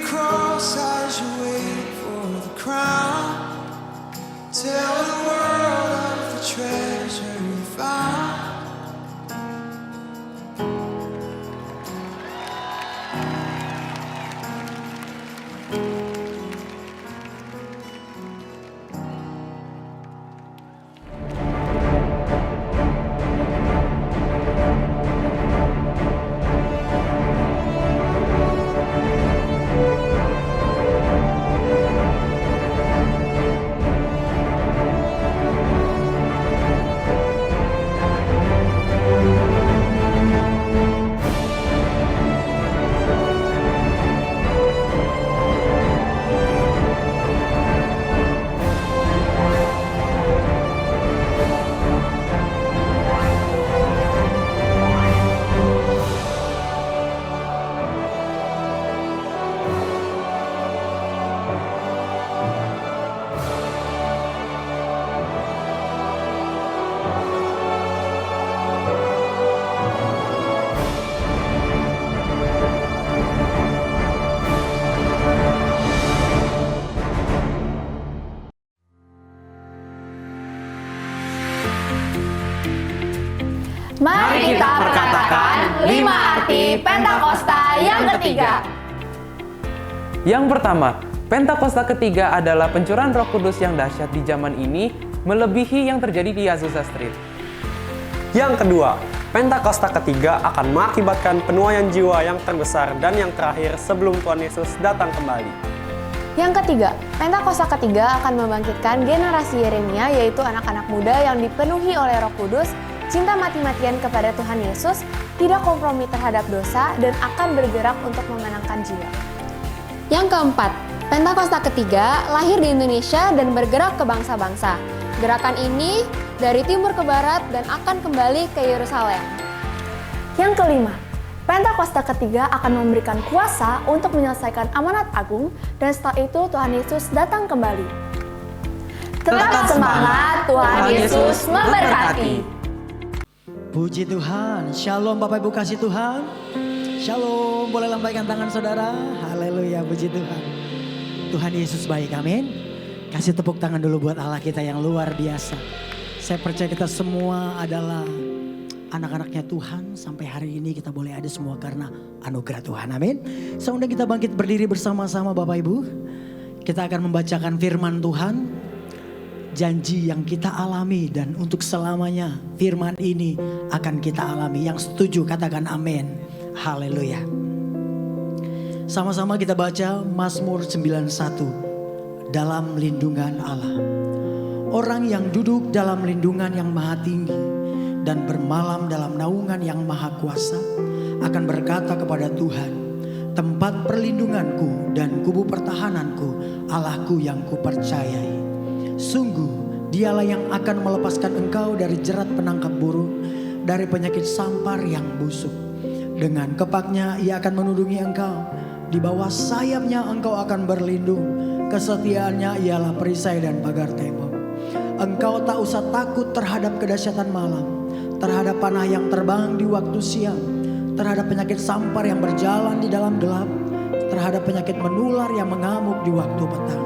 cross as you wait for the crown. Tell the world of the treasure you found. Mari kita perkatakan 5 arti Pentakosta yang ketiga. Yang pertama, Pentakosta ketiga adalah pencurahan Roh Kudus yang dahsyat di zaman ini, melebihi yang terjadi di Azusa Street. Yang kedua, Pentakosta ketiga akan mengakibatkan penuaian jiwa yang terbesar dan yang terakhir sebelum Tuhan Yesus datang kembali. Yang ketiga, Pentakosta ketiga akan membangkitkan generasi Yeremia, yaitu anak-anak muda yang dipenuhi oleh Roh Kudus, cinta mati-matian kepada Tuhan Yesus, tidak kompromi terhadap dosa, dan akan bergerak untuk memenangkan jiwa. Yang keempat, Pentakosta ketiga lahir di Indonesia dan bergerak ke bangsa-bangsa. Gerakan ini dari timur ke barat dan akan kembali ke Yerusalem. Yang kelima, Pentakosta ketiga akan memberikan kuasa untuk menyelesaikan amanat agung, dan setelah itu Tuhan Yesus datang kembali. Tetap semangat, Tuhan Yesus memberkati. Puji Tuhan, shalom Bapak Ibu kasih Tuhan. Shalom, boleh lambaikan tangan saudara. Haleluya, puji Tuhan. Tuhan Yesus baik, amin. Kasih tepuk tangan dulu buat Allah kita yang luar biasa. Saya percaya kita semua adalah anak-anaknya Tuhan. Sampai hari ini kita boleh ada semua karena anugerah Tuhan, amin. Seundang kita bangkit berdiri bersama-sama Bapak Ibu. Kita akan membacakan firman Tuhan. Janji yang kita alami dan untuk selamanya firman ini akan kita alami. Yang setuju katakan amin. Haleluya. Sama-sama kita baca Mazmur 91. Dalam lindungan Allah. Orang yang duduk dalam lindungan yang maha tinggi dan bermalam dalam naungan yang maha kuasa akan berkata kepada Tuhan, tempat perlindunganku dan kubu pertahananku, Allahku yang kupercayai. Sungguh dialah yang akan melepaskan engkau dari jerat penangkap burung, dari penyakit sampar yang busuk. Dengan kepaknya ia akan menudungi engkau, di bawah sayapnya engkau akan berlindung. Kesetiaannya ialah perisai dan pagar tembok. Engkau tak usah takut terhadap kedahsyatan malam, terhadap panah yang terbang di waktu siang, terhadap penyakit sampar yang berjalan di dalam gelap, terhadap penyakit menular yang mengamuk di waktu petang.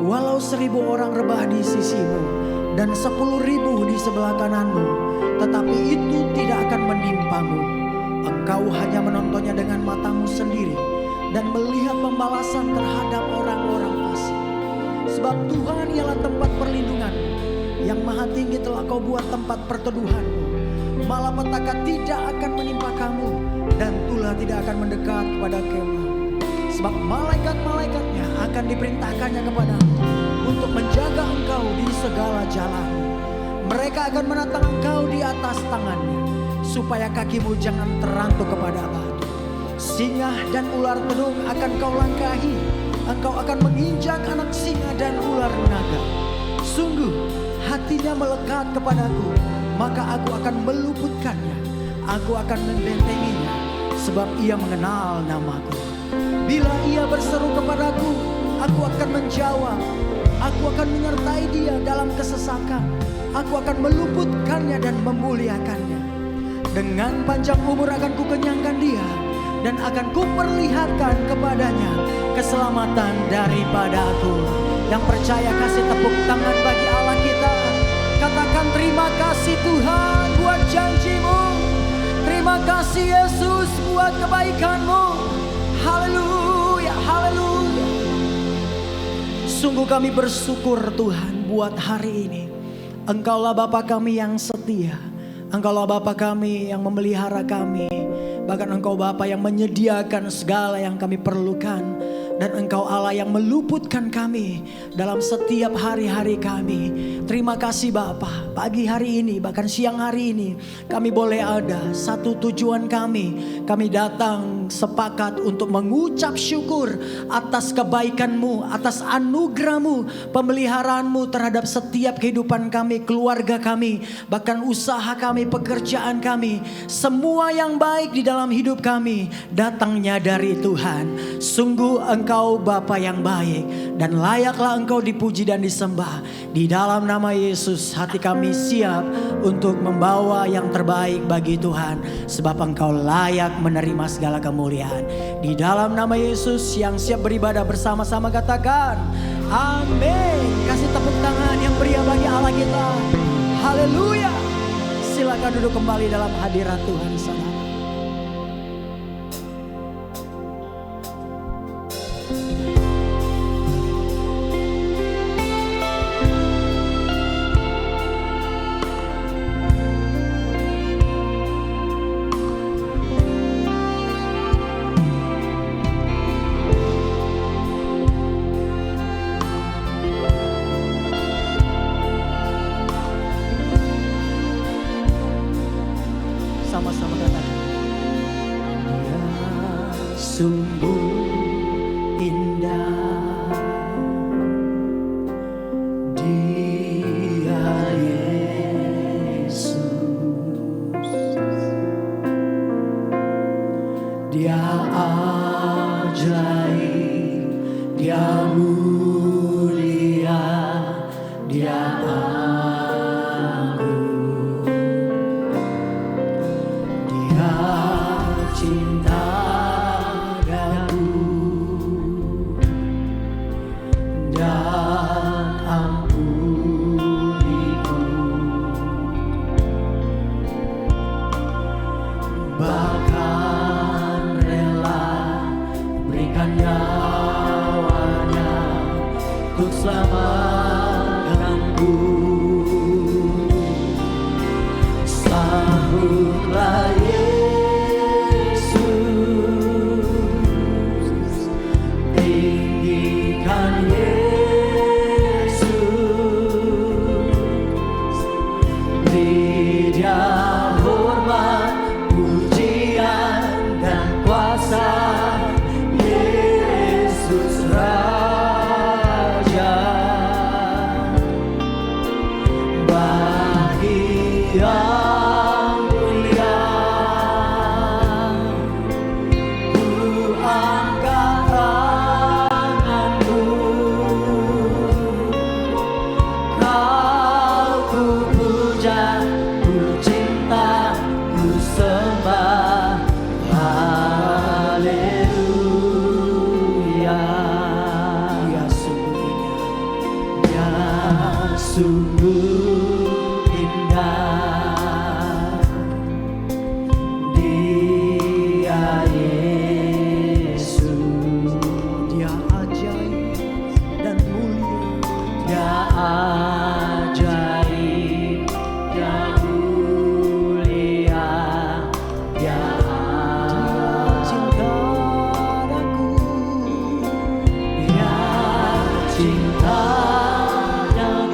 Walau 1000 orang rebah di sisimu dan 10.000 di sebelah kananmu, tetapi itu tidak akan menimpamu. Engkau hanya menontonnya dengan matamu sendiri dan melihat pembalasan terhadap orang-orang fasik. Sebab Tuhan ialah tempat perlindungan, yang maha tinggi telah kau buat tempat perteduhanmu. Malapetaka tidak akan menimpa kamu dan tulah tidak akan mendekat kepada kemah. Sebab malaikat-malaikatnya akan diperintahkannya kepadamu untuk menjaga engkau di segala jalan. Mereka akan menatang engkau di atas tangannya, supaya kakimu jangan terantuk kepada batu. Singa dan ular tenung akan kau langkahi. Engkau akan menginjak anak singa dan ular naga. Sungguh hatinya melekat kepadaku, maka aku akan meluputkannya. Aku akan membentenginya, sebab ia mengenal namaku. Bila ia berseru kepadaku, aku akan menjawab. Aku akan menyertai dia dalam kesesakan. Aku akan meluputkannya dan memuliakannya. Dengan panjang umur akan kukenyangkan dia, dan akan kuperlihatkan kepadanya keselamatan daripadaku. Yang percaya kasih tepuk tangan bagi Allah kita. Katakan terima kasih Tuhan buat janji-Mu. Terima kasih Yesus buat kebaikan-Mu. Haleluya, haleluya. Sungguh kami bersyukur Tuhan buat hari ini. Engkaulah Bapa kami yang setia. Engkaulah Bapa kami yang memelihara kami. Bahkan Engkau Bapa yang menyediakan segala yang kami perlukan. Dan Engkau Allah yang meluputkan kami dalam setiap hari-hari kami. Terima kasih Bapa. Pagi hari ini bahkan siang hari ini kami boleh ada satu tujuan kami. Kami datang sepakat untuk mengucap syukur atas kebaikan-Mu, atas anugerah-Mu, pemeliharaanmu terhadap setiap kehidupan kami, keluarga kami, bahkan usaha kami, pekerjaan kami. Semua yang baik di dalam hidup kami datangnya dari Tuhan. Sungguh Engkau Bapa yang baik dan layaklah Engkau dipuji dan disembah. Di dalam nama Yesus hati kami siap untuk membawa yang terbaik bagi Tuhan. Sebab Engkau layak menerima segala kemuliaan. Di dalam nama Yesus yang siap beribadah bersama-sama katakan amin. Kasih tepuk tangan yang meriah bagi Allah kita. Haleluya. Silakan duduk kembali dalam hadirat Tuhan saudara. Sama-sama katakan. Dia sungguh indah. Dia Yesus. Dia ajaib. Dia mulia. Dia cinta daku dan ampuniku, bahkan rela berikan nyawanya untuk selamatkanku. Sambutlah sungguh indah. Dia Yesus. Dia ajaib dan mulia. Dia ajaib, Dia mulia. Dia cinta daku. Dia cinta dan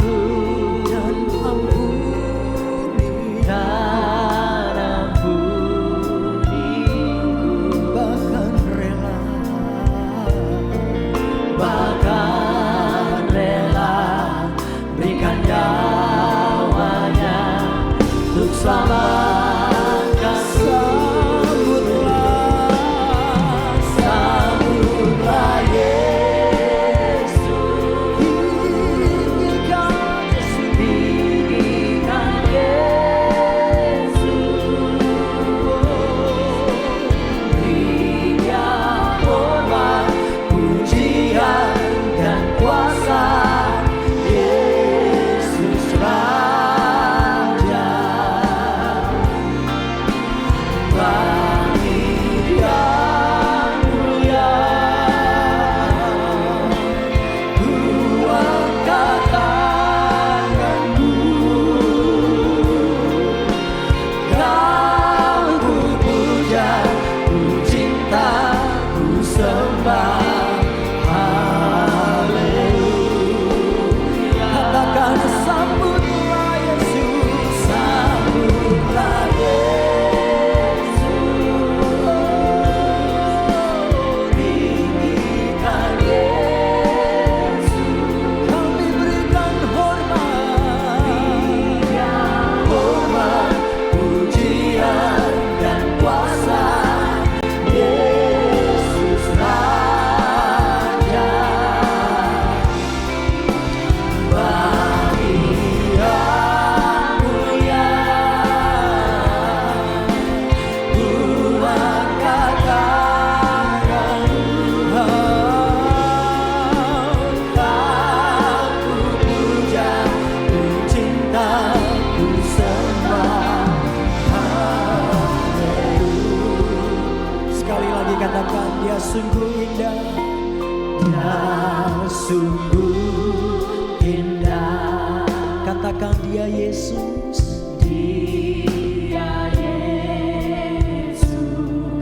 sungguh indah. Katakan dia Yesus. Dia Yesus.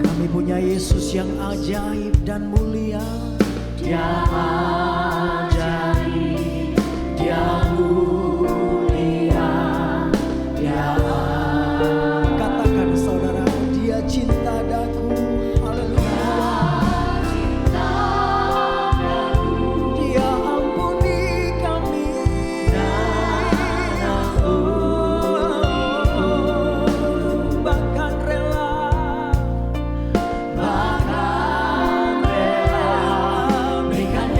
Kami punya Yesus yang ajaib dan mulia. Dia ajaib, dia mulia, dia katakan saudara, dia cinta daku. Berikan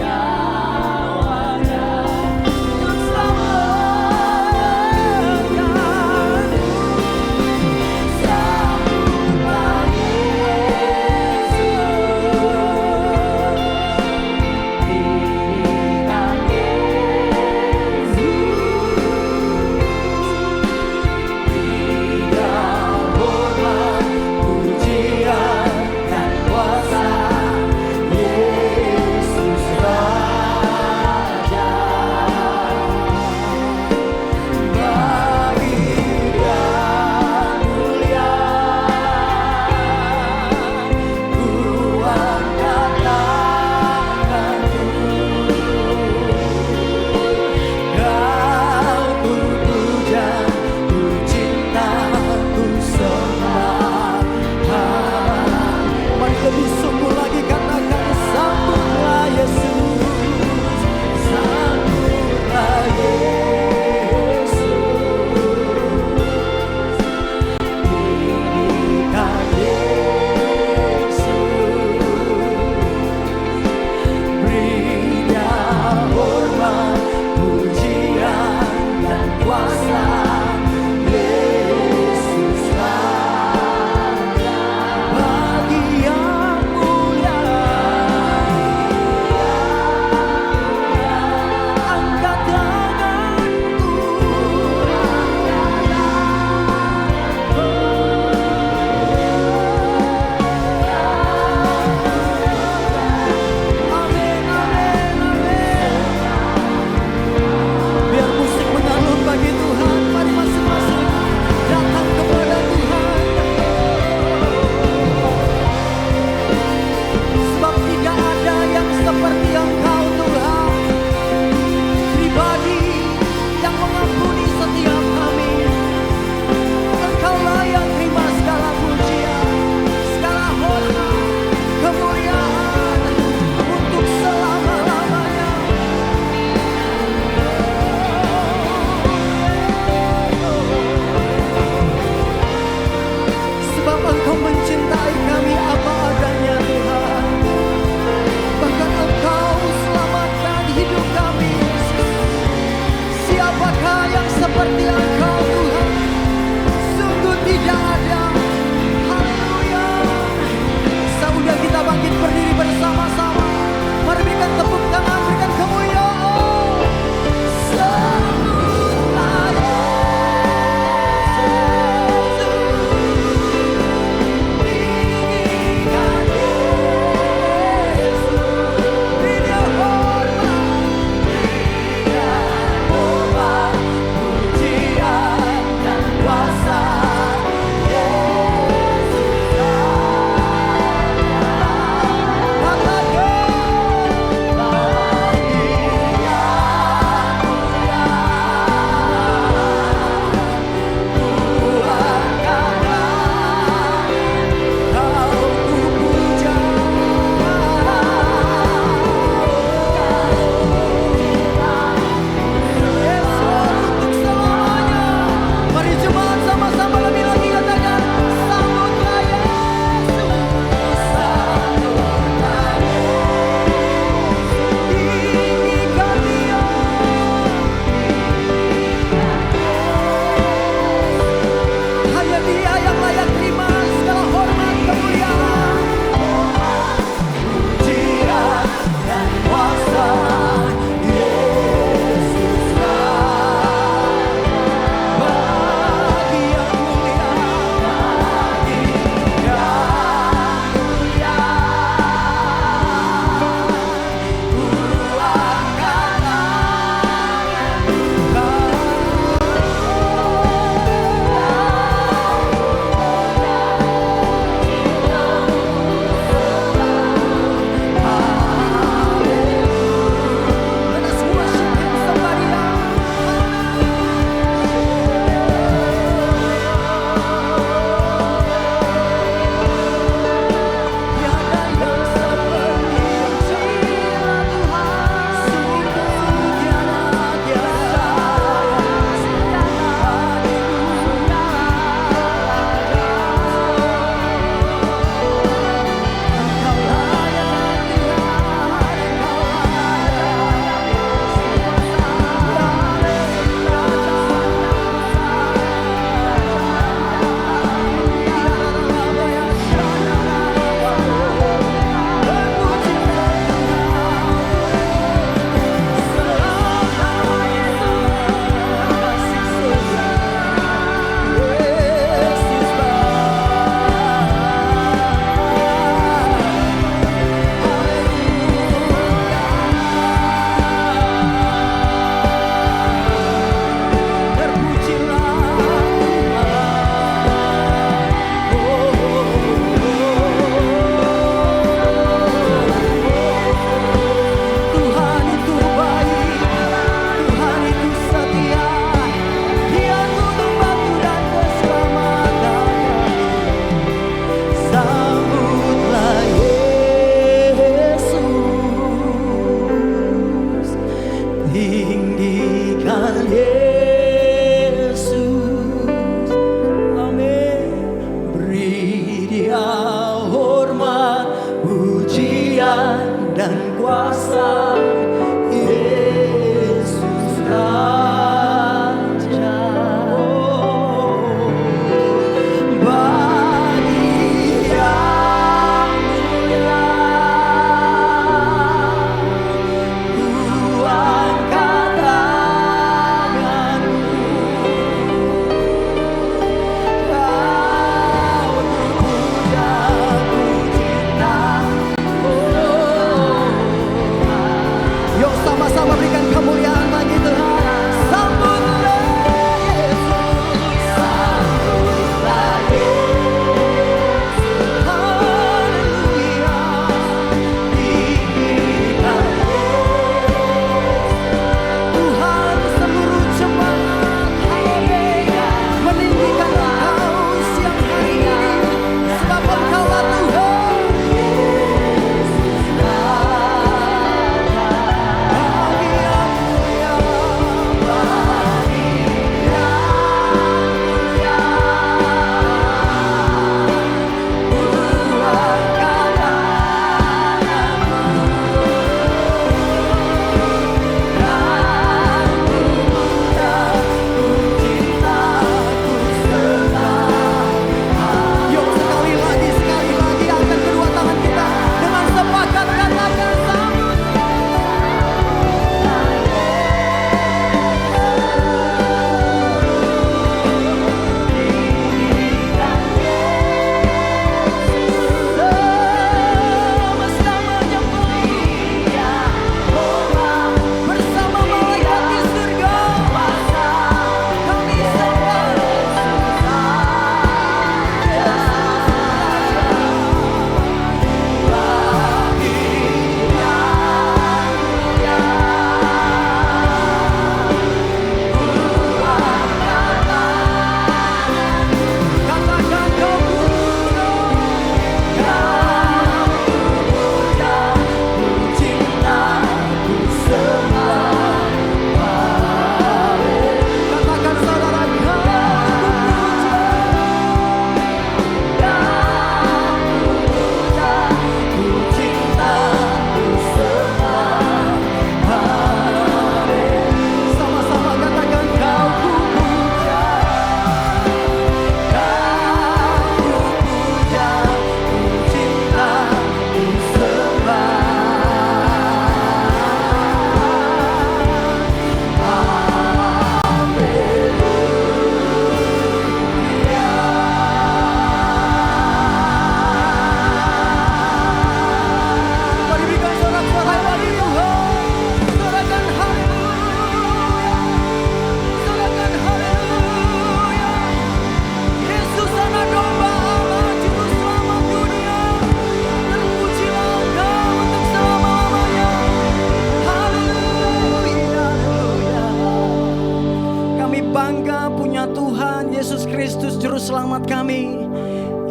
selamat kami,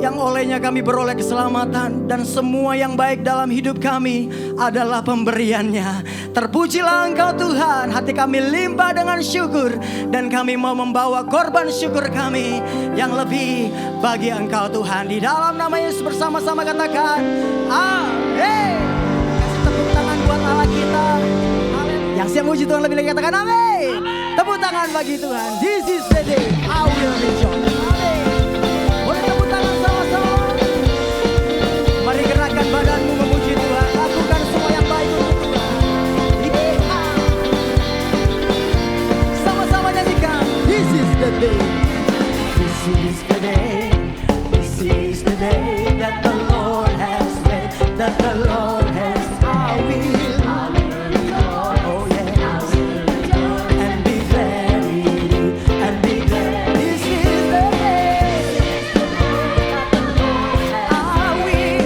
yang olehnya kami beroleh keselamatan, dan semua yang baik dalam hidup kami adalah pemberiannya. Terpujilah Engkau Tuhan, hati kami limpah dengan syukur, dan kami mau membawa korban syukur kami yang lebih bagi Engkau Tuhan. Di dalam nama Yesus bersama-sama katakan amin. Kasih tepuk tangan buat Allah kita. Yang siap muji Tuhan lebih lagi katakan amin. Tepuk tangan bagi Tuhan. This is the day I will rejoice. Boleh tepuk tangan sama-sama. Mari gerakkan badanmu memuji Tuhan. Lakukan semua yang baik untuk Tuhan. Sama-sama nyanyikan. This is the day. This is the day. This is the day that the Lord has made. That the Lord has. I will. Oh yes. And be glad in it. And be glad. This is the day. I will.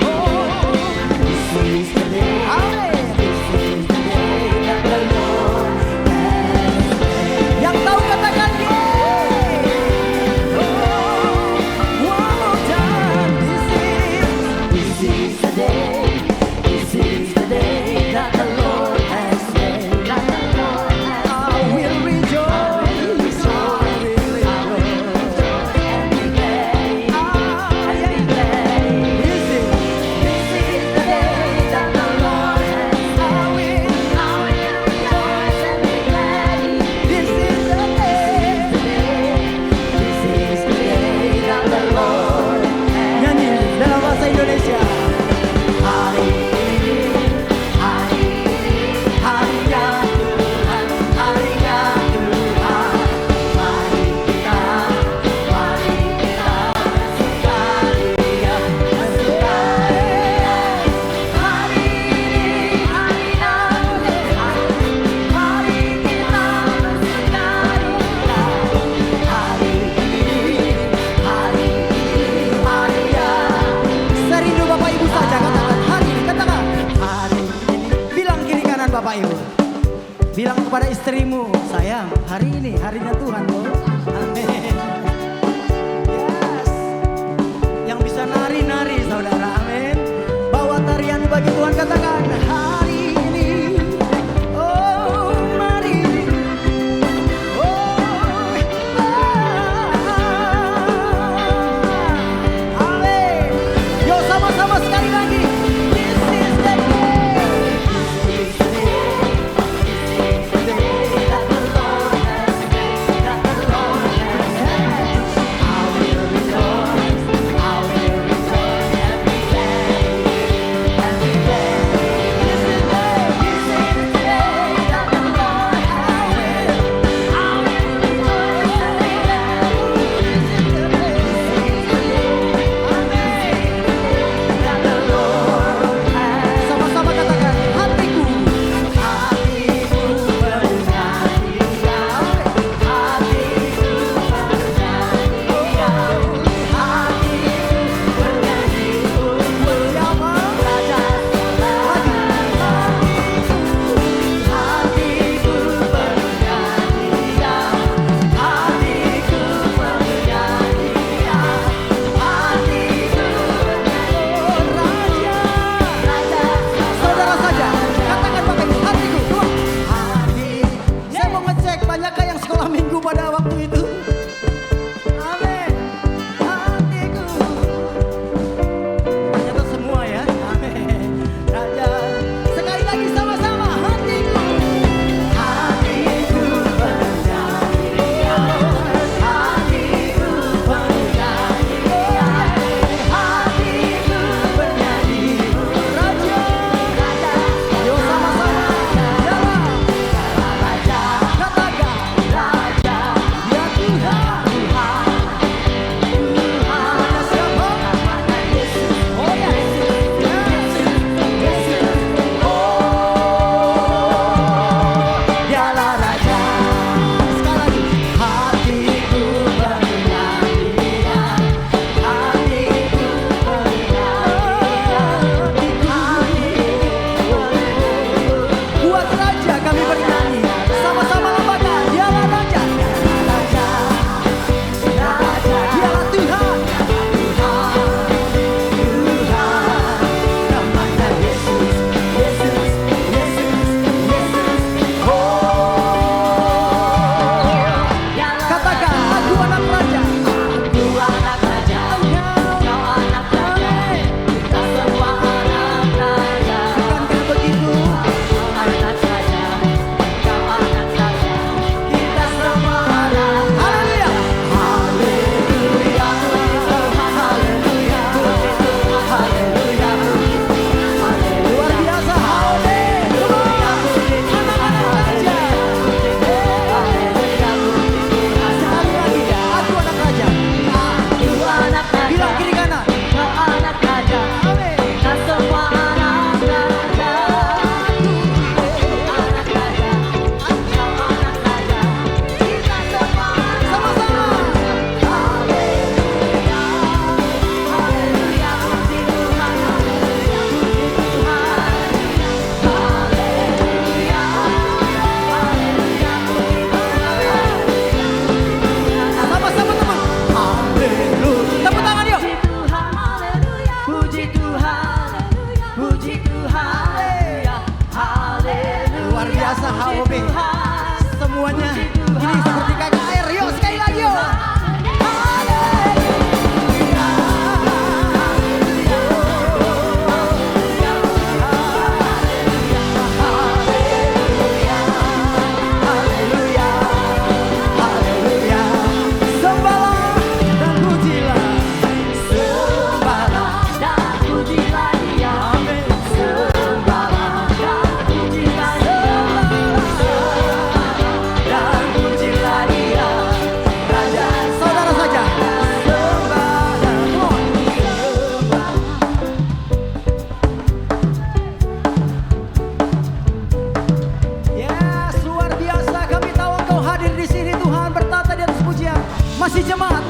Oh, this is the day. This is the day that the Lord has made. Yang tahu katakan yeay. Oh, one more time. This is the day. This is the day that the Lord has made. I will rejoice. I will rejoice. And be glad. This is the day that the Lord has made. I will rejoice and be glad. This is the day. This is the day that the Lord has. Nyanyi dalam bahasa Indonesia. Hari ini, harinya Tuhan, harinya Tuhan. Mari kita bersukaria, bersukaria. Hari ini, harinya Tuhan, mari kita bersukaria. Hari ini, harinya. Serindu Bapak Ibu saja katakan hari ini, katakan hari ini. Bilang kiri kanan Bapak Ibu. Bilang kepada istrimu, sayang, hari ini harinya Tuhan loh. Amin. Yes. Yang bisa nari-nari saudara, amin. Bawa tarian bagi Tuhan, katakan hari ini. Oh, mari. Oh, amin. Yo, sama-sama sekali lagi. This is the day. This is the day. This is the day that the Lord has made. That the Lord Hawabe. Semuanya ini seperti kakak air. Yuk sekali lagi yuk.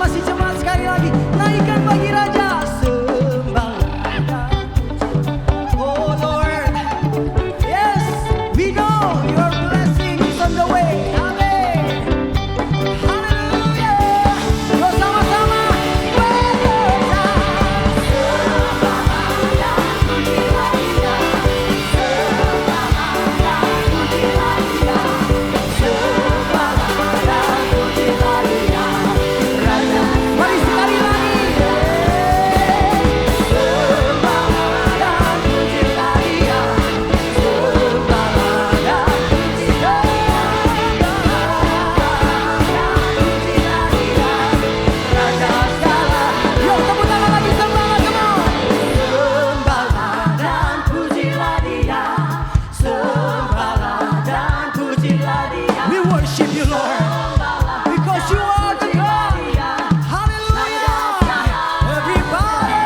Masih jemaat sekali lagi. Naikkan bagi Raja. Sembah. Oh Lord. Yes, we know your blessing is on the way. Amen. Haleluya. Yo sama-sama. Mari sekali lagi. Yuk tepuk tangan lagi, sembahlah, come on. Sembahlah dan pujilah Dia. Sembahlah dan pujilah Dia. We worship you, Lord, because you are the God. Hallelujah. Everybody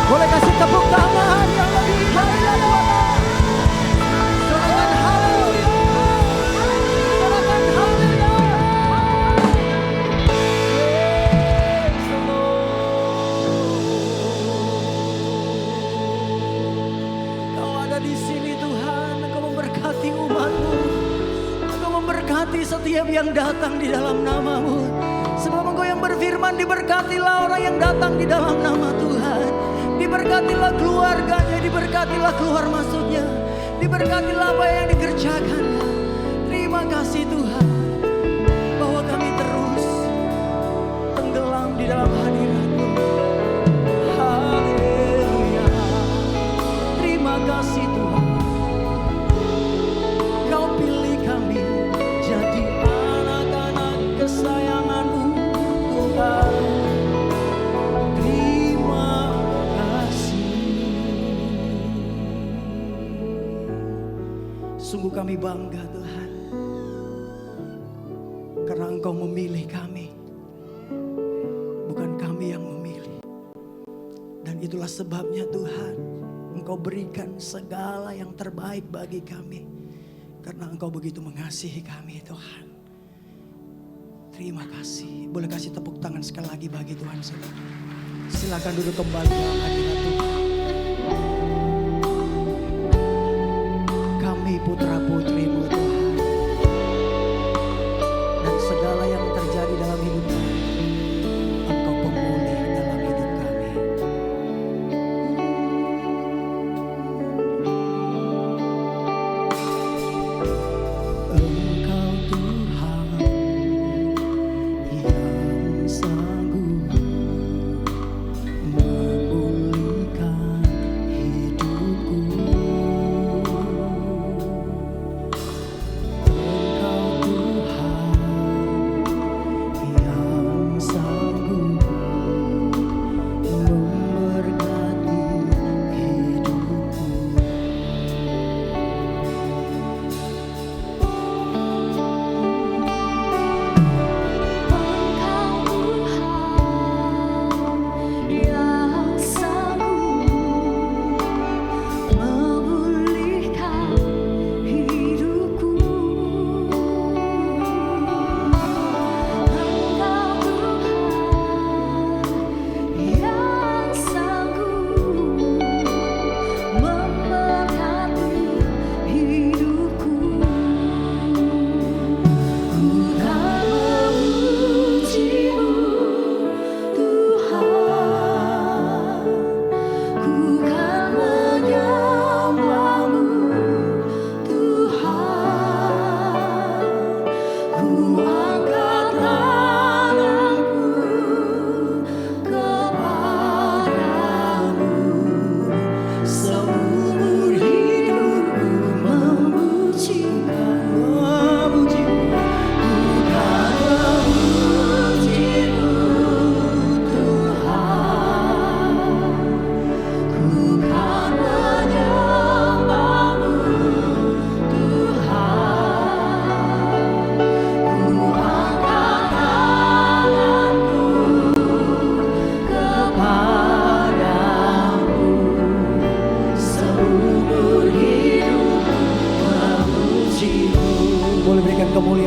boleh kasih tepuk tangan yang lebih meriah buat sorakan haleluya. Sorakan haleluya. Praise the Lord. Kau ada di sini Tuhan, Engkau memberkati umat-Mu. Engkau memberkati setiap yang datang di dalam nama-Mu. Sebab Engkau yang berfirman, diberkatilah orang yang datang di dalam nama Tuhan. Diberkatilah keluarganya, diberkatilah keluar masuknya, diberkatilah apa yang dikerjakannya. Terima kasih Tuhan, bahwa kami terus tenggelam di dalam hadirat-Mu. Haleluya. Terima kasih Tuhan, Kau pilih kami jadi anak-anak kesayangan-Mu Tuhan. Sungguh kami bangga Tuhan, karena Engkau memilih kami, bukan kami yang memilih. Dan itulah sebabnya Tuhan, Engkau berikan segala yang terbaik bagi kami, karena Engkau begitu mengasihi kami Tuhan. Terima kasih. Boleh kasih tepuk tangan sekali lagi bagi Tuhan saudara. Silakan duduk kembali dalam hadirat Tuhan. Kami putra-putri-Mu Tuhan, dan segala yang terjadi dalam hidup kami, Engkau pemulih dalam hidup kami. Engkau Tuhan yang sanggup memulihkan hidupku.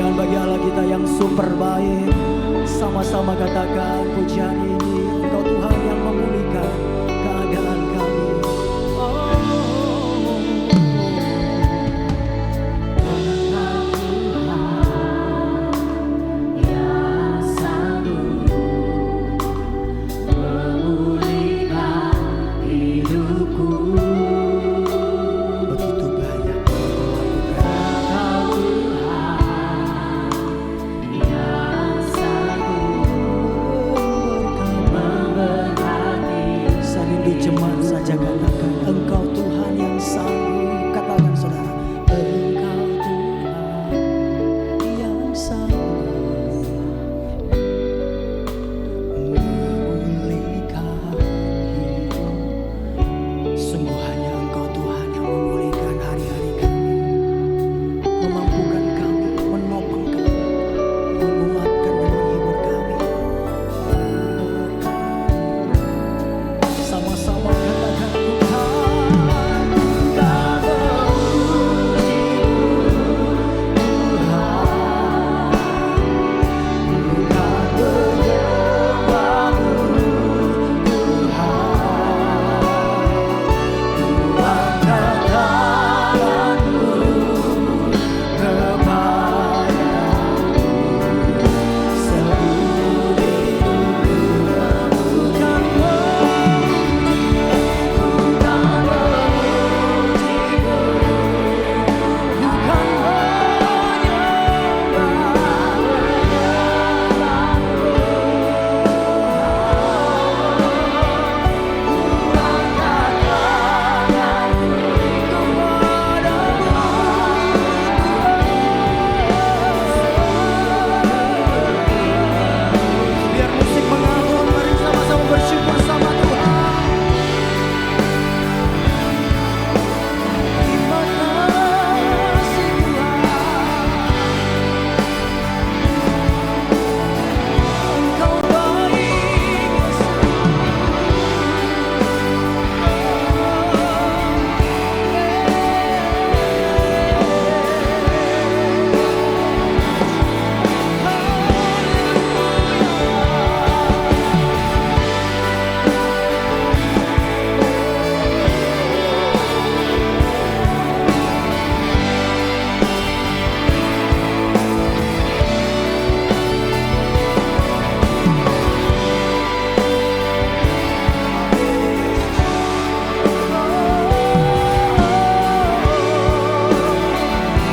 kemuliaan bagi Allah kita yang super baik. Sama-sama katakan pujian ini, Engkau Tuhan yang memulihkan keadaan kami. Begitu banyak saya rindu jemaat saja katakan Engkau Tuhan yang sanggup. Katakan saudara, Engkau Tuhan yang sanggup memulihkan hidup. Sungguh hanya Engkau Tuhan yang memulihkan hari-hari kami, memampukan kami, menopang kami, menguatkan dan menghibur kami. Sama-sama katakan Tuhan, Tuhan memuji-Mu, Tuhan menyembah-Mu, Tuhan katakan-Mu kepadaku, seluruh hidupku bukan biar musik mengalun, mari sama-sama bersyukur sama Tuhan. Terima kasih Tuhan, Engkau baik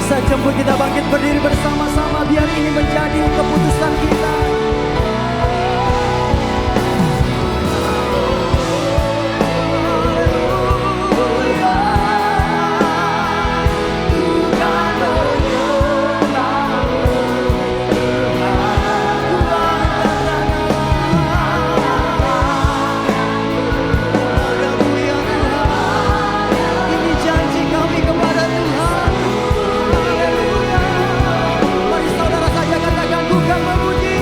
Saya jemput kita bangkit berdiri bersama-sama, biar ini menjadi keputusan kita. Ini janji kami kepada Tuhan. Haleluya. Mari saudara saja katakan, bukan memuji,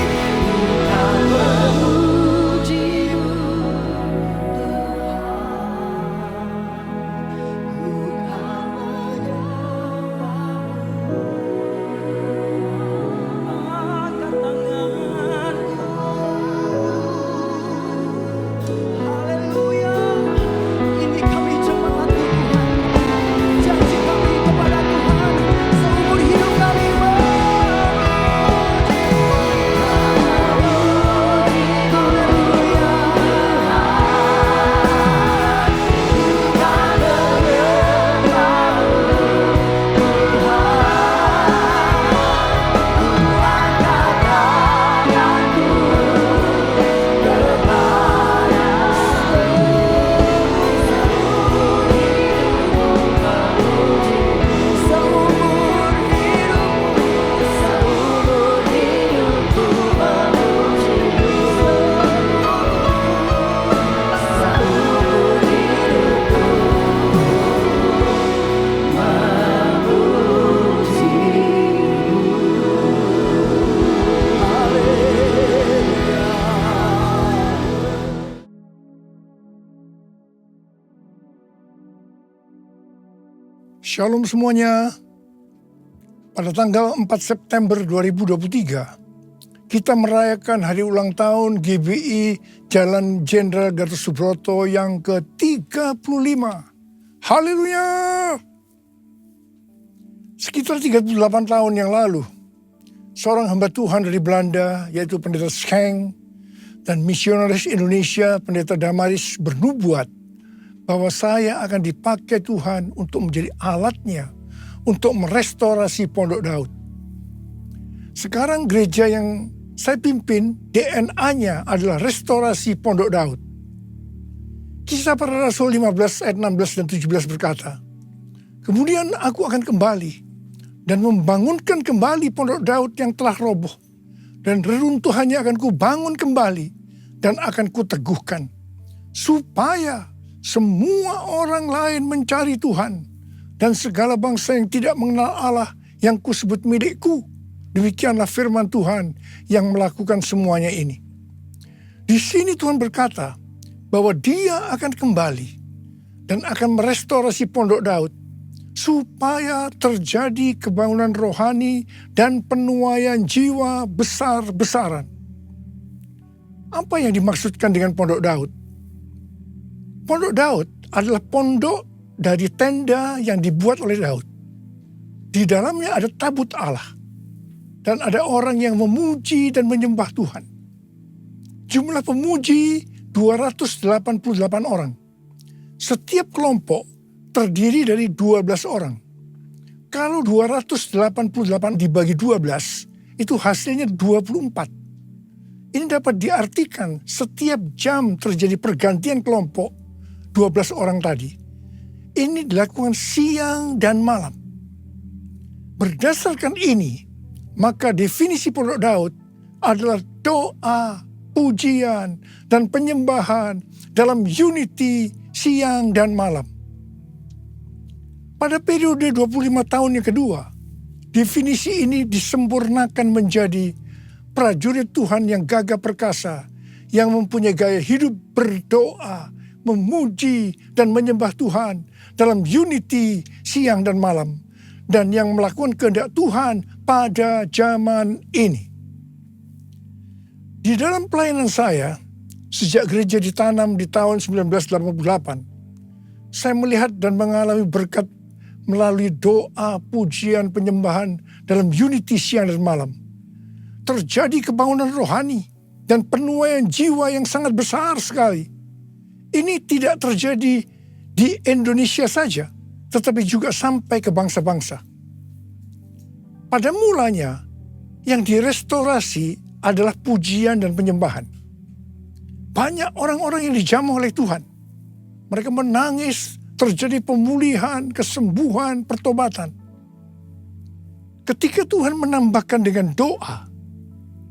bukan memuji-Mu, Tuhan, bukan menyembah-Mu, angkat tanganku. Haleluya. Ini kami jemaat Tuhan, janji kami kepada Tuhan, seumur hidup kami Shalom semuanya. Pada tanggal 4 September 2023, kita merayakan hari ulang tahun GBI Jalan Jenderal Gatot Subroto yang ke-35. Haleluya! Sekitar 38 tahun yang lalu, seorang hamba Tuhan dari Belanda, yaitu Pendeta Schenk, dan misionaris Indonesia, Pendeta Damaris, bernubuat bahwa saya akan dipakai Tuhan untuk menjadi alatnya untuk merestorasi Pondok Daud. Sekarang gereja yang saya pimpin, DNA-nya adalah restorasi Pondok Daud. Kisah Para Rasul 15 ayat 16 dan 17 berkata, "Kemudian aku akan kembali dan membangunkan kembali Pondok Daud yang telah roboh, dan reruntuhannya akan kubangun kembali dan akan kuteguhkan, supaya semua orang lain mencari Tuhan, dan segala bangsa yang tidak mengenal Allah yang kusebut milikku. Demikianlah firman Tuhan yang melakukan semuanya ini." Di sini Tuhan berkata bahwa Dia akan kembali dan akan merestorasi Pondok Daud supaya terjadi kebangunan rohani dan penuaian jiwa besar-besaran. Apa yang dimaksudkan dengan Pondok Daud? Pondok Daud adalah pondok dari tenda yang dibuat oleh Daud. Di dalamnya ada tabut Allah. Dan ada orang yang memuji dan menyembah Tuhan. Jumlah pemuji 288 orang. Setiap kelompok terdiri dari 12 orang. Kalau 288 dibagi 12, itu hasilnya 24. Ini dapat diartikan setiap jam terjadi pergantian kelompok 12 orang tadi. Ini dilakukan siang dan malam. Berdasarkan ini, maka definisi Pondok Daud adalah doa, pujian, dan penyembahan dalam unity siang dan malam. Pada periode 25 tahun yang kedua, definisi ini disempurnakan menjadi prajurit Tuhan yang gagah perkasa, yang mempunyai gaya hidup berdoa, memuji, dan menyembah Tuhan dalam unity siang dan malam, dan yang melakukan kehendak Tuhan pada zaman ini. Di dalam pelayanan saya, sejak gereja ditanam di tahun 1988, saya melihat dan mengalami berkat melalui doa, pujian, penyembahan dalam unity siang dan malam. Terjadi kebangunan rohani dan penuaian jiwa yang sangat besar sekali. Ini tidak terjadi di Indonesia saja, tetapi juga sampai ke bangsa-bangsa. Pada mulanya, yang direstorasi adalah pujian dan penyembahan. Banyak orang-orang yang dijamah oleh Tuhan. Mereka menangis, terjadi pemulihan, kesembuhan, pertobatan. Ketika Tuhan menambahkan dengan doa,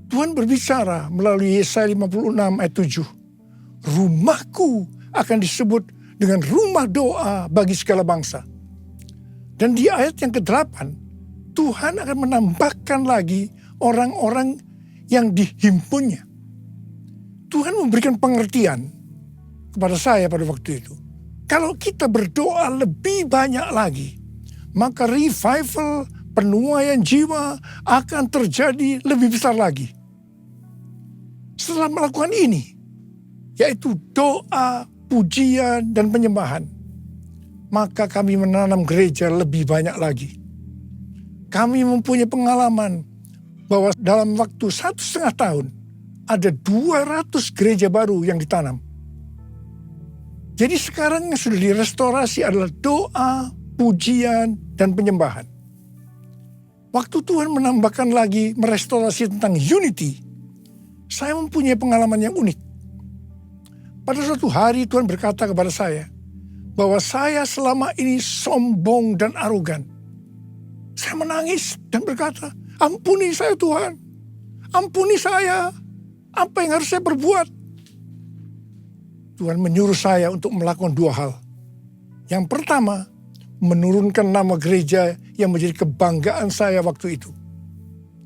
Tuhan berbicara melalui Yesaya 56 ayat 7. "Rumahku akan disebut dengan rumah doa bagi segala bangsa." Dan di ayat yang ke-8, Tuhan akan menambahkan lagi orang-orang yang dihimpunnya. Tuhan memberikan pengertian kepada saya pada waktu itu. Kalau kita berdoa lebih banyak lagi, maka revival, penuaian jiwa akan terjadi lebih besar lagi. Setelah melakukan ini, yaitu doa, pujian, dan penyembahan, maka kami menanam gereja lebih banyak lagi. Kami mempunyai pengalaman bahwa dalam waktu 1,5 tahun, ada 200 gereja baru yang ditanam. Jadi sekarang yang sudah direstorasi adalah doa, pujian, dan penyembahan. Waktu Tuhan menambahkan lagi merestorasi tentang unity, saya mempunyai pengalaman yang unik. Pada suatu hari Tuhan berkata kepada saya bahwa saya selama ini sombong dan arogan. Saya menangis dan berkata, "Ampuni saya Tuhan, ampuni saya, apa yang harus saya perbuat?" Tuhan menyuruh saya untuk melakukan 2 hal. Yang pertama, menurunkan nama gereja yang menjadi kebanggaan saya waktu itu.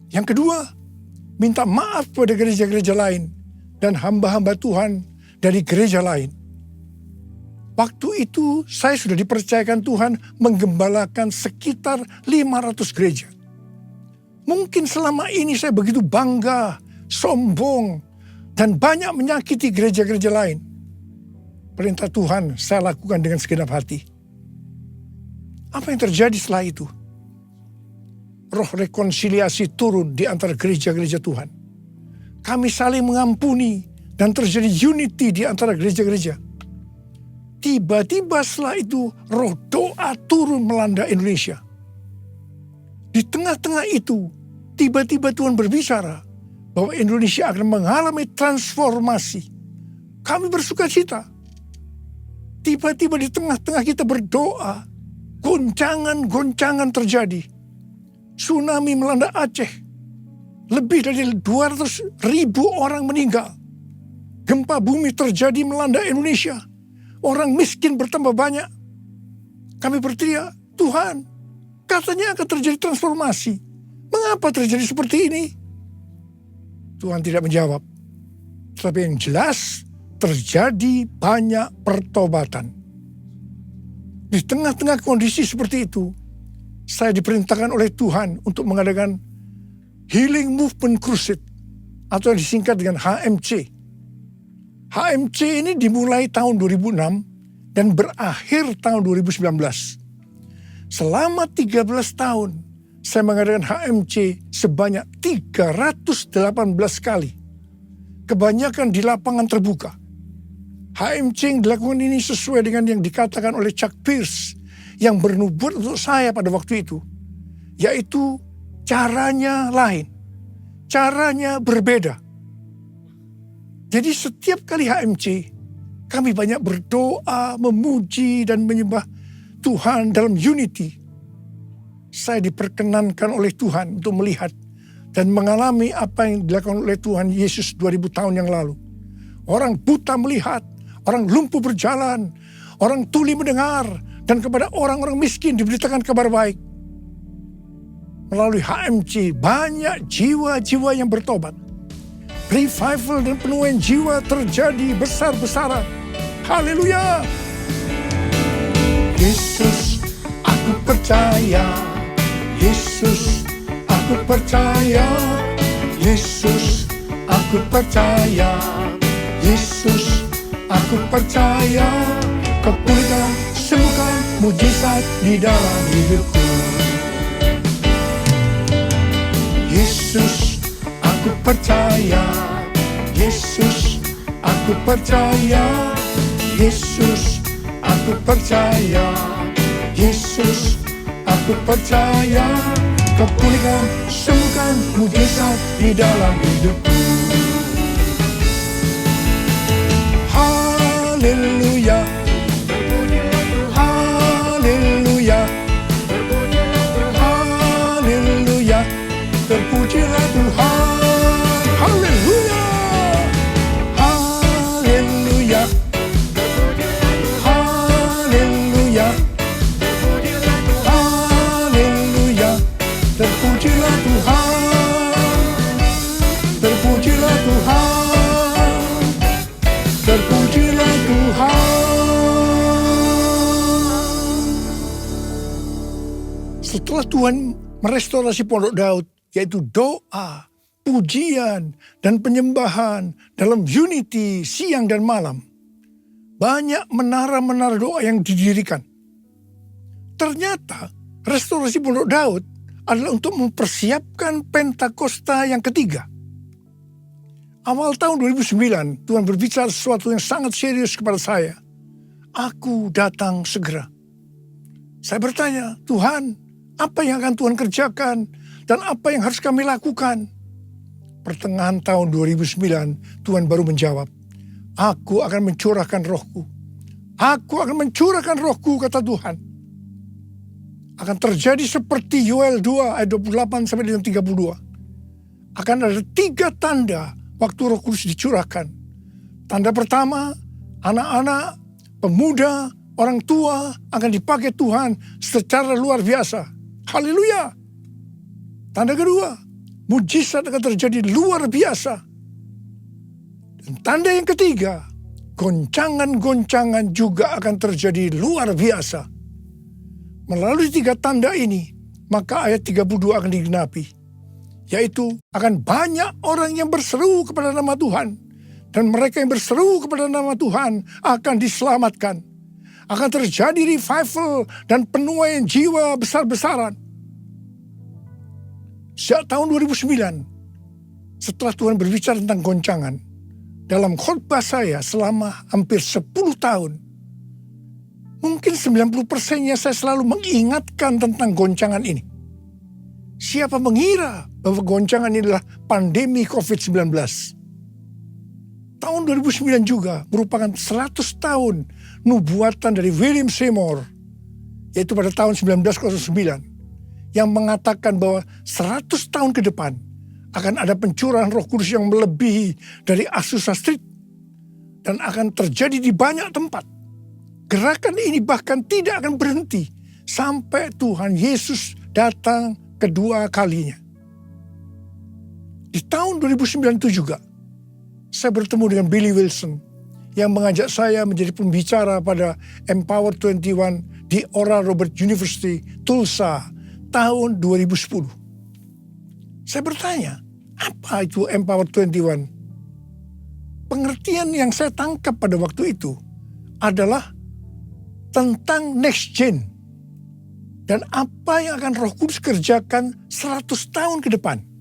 Yang kedua, minta maaf pada gereja-gereja lain dan hamba-hamba Tuhan dari gereja lain. Waktu itu saya sudah dipercayakan Tuhan menggembalakan sekitar 500 gereja. Mungkin selama ini saya begitu bangga, sombong, dan banyak menyakiti gereja-gereja lain. Perintah Tuhan saya lakukan dengan segenap hati. Apa yang terjadi setelah itu? Roh rekonsiliasi turun di antara gereja-gereja Tuhan. Kami saling mengampuni dan terjadi unity di antara gereja-gereja. Tiba-tiba setelah itu roh doa turun melanda Indonesia. Di tengah-tengah itu, tiba-tiba Tuhan berbicara bahwa Indonesia akan mengalami transformasi. Kami bersuka cita. Tiba-tiba di tengah-tengah kita berdoa, goncangan-goncangan terjadi. Tsunami melanda Aceh. Lebih dari 200.000 orang meninggal. Gempa bumi terjadi melanda Indonesia. Orang miskin bertambah banyak. Kami berteriak, Tuhan, katanya akan terjadi transformasi. Mengapa terjadi seperti ini? Tuhan tidak menjawab. Tetapi yang jelas, terjadi banyak pertobatan. Di tengah-tengah kondisi seperti itu, saya diperintahkan oleh Tuhan untuk mengadakan Healing Movement Crusade atau disingkat dengan HMC. HMC ini dimulai tahun 2006 dan berakhir tahun 2019. Selama 13 tahun saya mengadakan HMC sebanyak 318 kali. Kebanyakan di lapangan terbuka. HMC yang dilakukan ini sesuai dengan yang dikatakan oleh Chuck Pierce yang bernubuat untuk saya pada waktu itu. Yaitu caranya lain. Caranya berbeda. Jadi setiap kali HMC, kami banyak berdoa, memuji dan menyembah Tuhan dalam unity. Saya diperkenankan oleh Tuhan untuk melihat dan mengalami apa yang dilakukan oleh Tuhan Yesus 2000 tahun yang lalu. Orang buta melihat, orang lumpuh berjalan, orang tuli mendengar, dan kepada orang-orang miskin diberitakan kabar baik. Melalui HMC banyak jiwa-jiwa yang bertobat. Revival dan penuaian jiwa terjadi besar-besaran. Haleluya. Yesus, aku percaya. Yesus, aku percaya. Yesus, aku percaya. Yesus, aku percaya. Kau pulihkan, sembuhkan, mujizat di dalam hidupku. Yesus, aku percaya. Yesus, aku percaya. Yesus, aku percaya. Yesus, aku percaya. Kau pulihkan, sembuhkan, mujizat di dalam hidupku. Haleluya. Haleluya. Haleluya. Terpujilah Tuhan. Haleluya. Haleluya. Haleluya. Haleluya. Terpujilah Tuhan. Terpujilah Tuhan. Terpujilah Tuhan. Setelah Tuhan merestorasi Pondok Daud, yaitu doa, pujian, dan penyembahan dalam unity siang dan malam. Banyak menara-menara doa yang didirikan. Ternyata restorasi Pondok Daud adalah untuk mempersiapkan Pentakosta yang ketiga. Awal tahun 2009, Tuhan berbicara sesuatu yang sangat serius kepada saya. Aku datang segera. Saya bertanya, Tuhan, apa yang akan Tuhan kerjakan? Dan apa yang harus kami lakukan? Pertengahan tahun 2009, Tuhan baru menjawab, aku akan mencurahkan rohku. Aku akan mencurahkan rohku, kata Tuhan. Akan terjadi seperti Yoel 2 ayat 28 sampai dengan 32. Akan ada 3 tanda waktu Roh Kudus dicurahkan. Tanda pertama, anak-anak, pemuda, orang tua akan dipakai Tuhan secara luar biasa. Haleluya. Tanda kedua, mujizat akan terjadi luar biasa. Dan tanda yang ketiga, goncangan-goncangan juga akan terjadi luar biasa. Melalui 3 tanda ini, maka ayat 32 akan digenapi. yaitu akan banyak orang yang berseru kepada nama Tuhan. Dan mereka yang berseru kepada nama Tuhan akan diselamatkan. Akan terjadi revival dan penuaian jiwa besar-besaran. Sejak tahun 2009, setelah Tuhan berbicara tentang goncangan, dalam khotbah saya selama hampir 10 tahun, mungkin 90%-nya saya selalu mengingatkan tentang goncangan ini. Siapa mengira bahwa goncangan ini adalah pandemi COVID-19? Tahun 2009 juga merupakan 100 tahun nubuatan dari William Seymour, yaitu pada tahun 1909, yang mengatakan bahwa 100 tahun ke depan akan ada pencurahan Roh Kudus yang melebihi dari Azusa Street dan akan terjadi di banyak tempat. Gerakan ini bahkan tidak akan berhenti sampai Tuhan Yesus datang kedua kalinya. Di tahun 2009 itu juga, saya bertemu dengan Billy Wilson yang mengajak saya menjadi pembicara pada Empower 21 di Oral Roberts University, Tulsa, tahun 2010. Saya bertanya, apa itu Empower 21? Pengertian yang saya tangkap pada waktu itu adalah tentang next gen. Dan apa yang akan Roh Kudus kerjakan 100 tahun ke depan.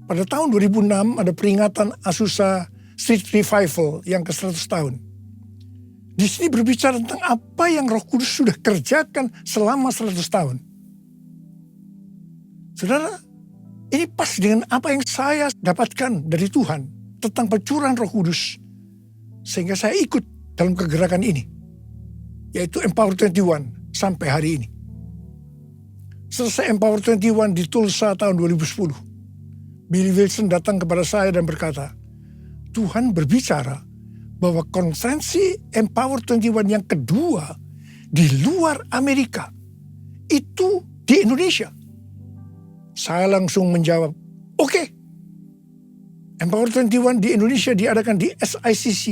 Pada tahun 2006 ada peringatan Azusa Street Revival yang ke-100 tahun. Di sini berbicara tentang apa yang Roh Kudus sudah kerjakan selama 100 tahun. Saudara, ini pas dengan apa yang saya dapatkan dari Tuhan tentang pencurahan Roh Kudus. Sehingga saya ikut dalam kegerakan ini, yaitu Empower 21 sampai hari ini. Selesai Empower 21 di Tulsa tahun 2010. Billy Wilson datang kepada saya dan berkata, Tuhan berbicara bahwa konferensi Empower 21 yang kedua di luar Amerika itu di Indonesia. Saya langsung menjawab, oke. Empower 21 di Indonesia diadakan di SICC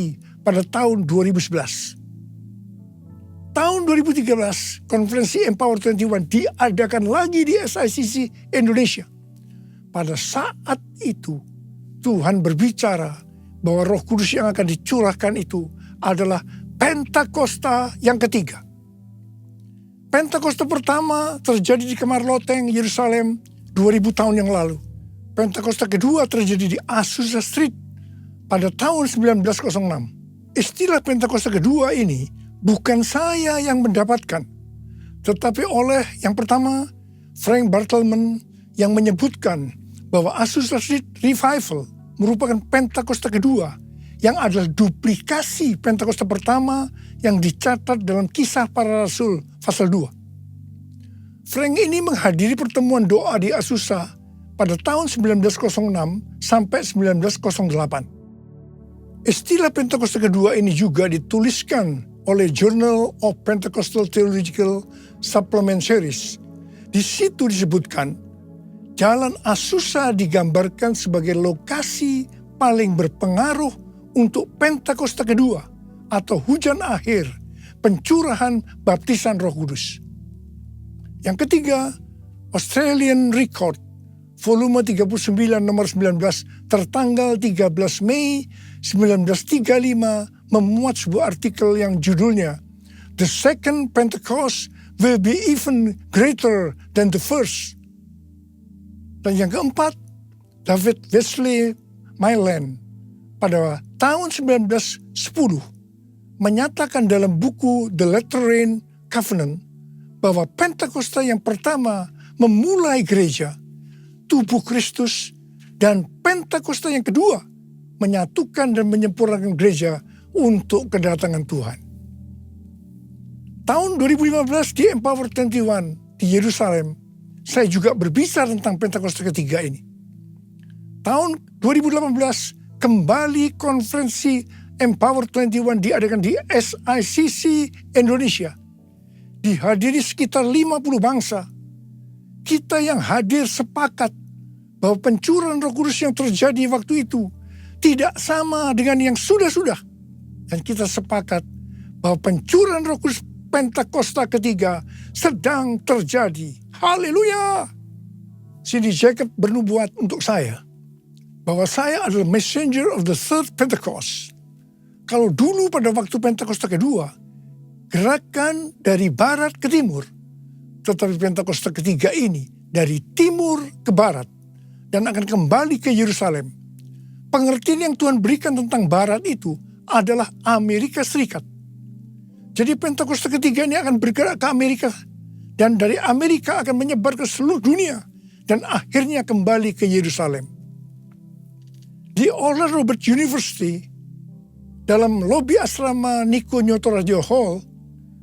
pada tahun 2011. Tahun 2013, konferensi Empower 21 diadakan lagi di SICC Indonesia. Pada saat itu, Tuhan berbicara bahwa Roh Kudus yang akan dicurahkan itu adalah Pentakosta yang ketiga. Pentakosta pertama terjadi di Kamar Loteng, Yerusalem, 2000 tahun yang lalu. Pentakosta kedua terjadi di Azusa Street pada tahun 1906. Istilah Pentakosta kedua ini bukan saya yang mendapatkan, tetapi oleh yang pertama, Frank Bartleman, yang menyebutkan bahwa Azusa Street Revival merupakan Pentakosta kedua yang adalah duplikasi Pentakosta pertama yang dicatat dalam Kisah Para Rasul pasal 2. Frank ini menghadiri pertemuan doa di Azusa pada tahun 1906 sampai 1908. Istilah Pentakosta kedua ini juga dituliskan oleh Journal of Pentecostal Theological Supplement Series. Di situ disebutkan, Jalan Azusa digambarkan sebagai lokasi paling berpengaruh untuk Pentakosta kedua atau hujan akhir, pencurahan baptisan Roh Kudus. Yang ketiga, Australian Record, volume 39 nomor 19 tertanggal 13 Mei 1935 memuat sebuah artikel yang judulnya The Second Pentecost Will Be Even Greater Than the First. Dan yang keempat, David Wesley Myland pada tahun 1910 menyatakan dalam buku The Latter Rain Covenant bahwa Pentakosta yang pertama memulai gereja, tubuh Kristus, dan Pentakosta yang kedua menyatukan dan menyempurnakan gereja untuk kedatangan Tuhan. Tahun 2015 di Empower 21 di Yerusalem, saya juga berbicara tentang Pentakosta ketiga ini. Tahun 2018 kembali konferensi Empower 21 diadakan di SICC Indonesia. Dihadiri sekitar 50 bangsa. Kita yang hadir sepakat bahwa pencurahan Roh Kudus yang terjadi waktu itu tidak sama dengan yang sudah-sudah. Dan kita sepakat bahwa pencurahan Roh Kudus Pentakosta ketiga sedang terjadi. Haleluya! Cindy Jacob bernubuat untuk saya bahwa saya adalah messenger of the third Pentecost. Kalau dulu pada waktu Pentakosta kedua, gerakan dari barat ke timur, tetapi Pentakosta ketiga ini dari timur ke barat dan akan kembali ke Yerusalem. Pengertian yang Tuhan berikan tentang barat itu adalah Amerika Serikat. Jadi Pentakosta ketiga ini akan bergerak ke Amerika dan dari Amerika akan menyebar ke seluruh dunia dan akhirnya kembali ke Yerusalem. Di Oral Roberts University, dalam lobi asrama Nico Nyoto Radio Hall,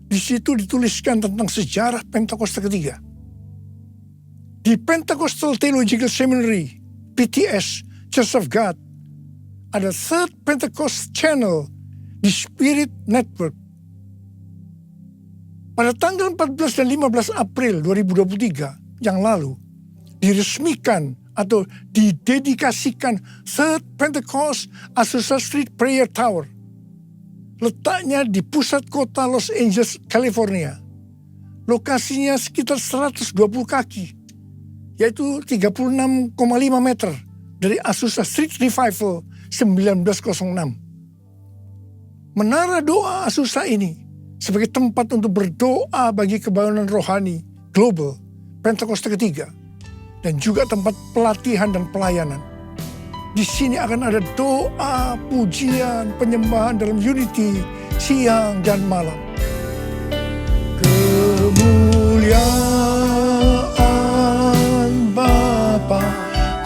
di situ dituliskan tentang sejarah Pentakosta ketiga. Di Pentecostal Theological Seminary, PTS, Church of God, ada Third Pentecost Channel di Spirit Network. Pada tanggal 14 dan 15 April 2023 yang lalu, diresmikan atau didedikasikan Third Pentecost Azusa Street Prayer Tower. Letaknya di pusat kota Los Angeles, California. Lokasinya sekitar 120 kaki, yaitu 36,5 meter dari Azusa Street Revival 1906. Menara doa Azusa ini sebagai tempat untuk berdoa bagi kebangunan rohani global Pentakosta ketiga, dan juga tempat pelatihan dan pelayanan. Di sini akan ada doa, pujian, penyembahan dalam unity siang dan malam. Kemuliaan Bapa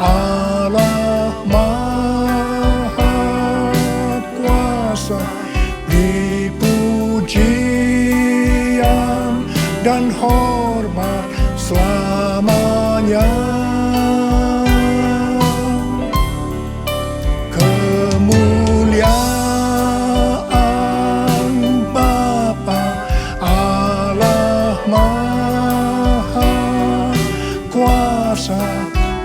Allah Maha Kuasa, dipujian dan hormat selamanya. Kemuliaan Bapa Allah Maha Kuasa,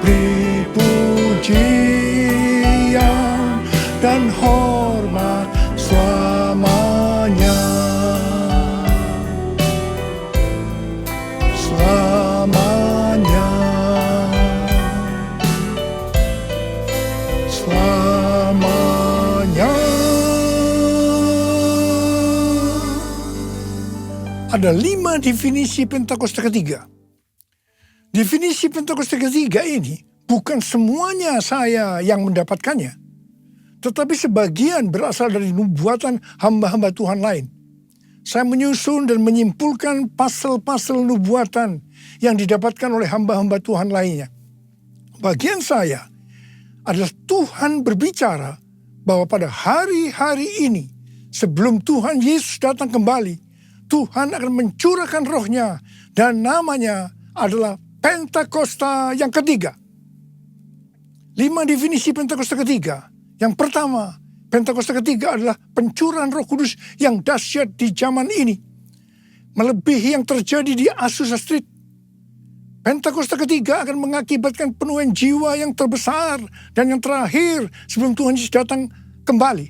beri pujian dan hormat selamanya. Selamanya. Selamanya. Ada 5 definisi Pentakosta ketiga. Definisi Pentakosta ketiga ini bukan semuanya saya yang mendapatkannya, tetapi sebagian berasal dari nubuatan hamba-hamba Tuhan lain. Saya menyusun dan menyimpulkan pasal-pasal nubuatan yang didapatkan oleh hamba-hamba Tuhan lainnya. Bagian saya adalah Tuhan berbicara bahwa pada hari-hari ini, sebelum Tuhan Yesus datang kembali, Tuhan akan mencurahkan rohnya dan namanya adalah Pentakosta yang ketiga. 5 definisi Pentakosta ketiga. Yang pertama, Pentakosta ketiga adalah pencurahan Roh Kudus yang dahsyat di zaman ini, melebihi yang terjadi di Azusa Street. Pentakosta ketiga akan mengakibatkan penuaian jiwa yang terbesar dan yang terakhir sebelum Tuhan Yesus datang kembali.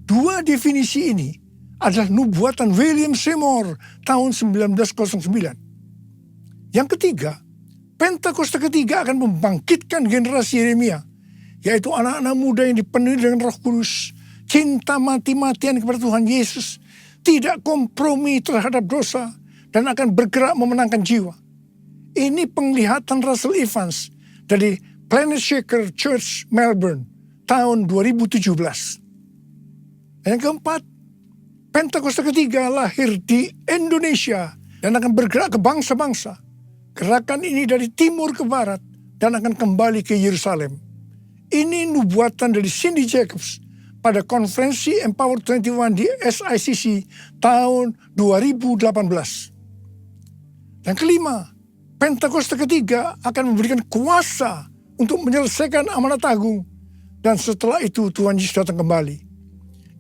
2 definisi ini adalah nubuatan William Seymour tahun 1909. Yang ketiga, Pentakosta ketiga akan membangkitkan generasi Yeremia, yaitu anak-anak muda yang dipenuhi dengan Roh Kudus, cinta mati-matian kepada Tuhan Yesus, tidak kompromi terhadap dosa, dan akan bergerak memenangkan jiwa. Ini penglihatan Russell Evans dari Planet Shaker Church Melbourne tahun 2017. Dan yang keempat, Pentakosta ketiga lahir di Indonesia dan akan bergerak ke bangsa-bangsa. Gerakan ini dari timur ke barat dan akan kembali ke Yerusalem. Ini nubuatan dari Cindy Jacobs pada konferensi Empower 21 di SICC tahun 2018. Yang kelima, Pentakosta ketiga akan memberikan kuasa untuk menyelesaikan amanat agung. Dan setelah itu Tuhan Yesus datang kembali.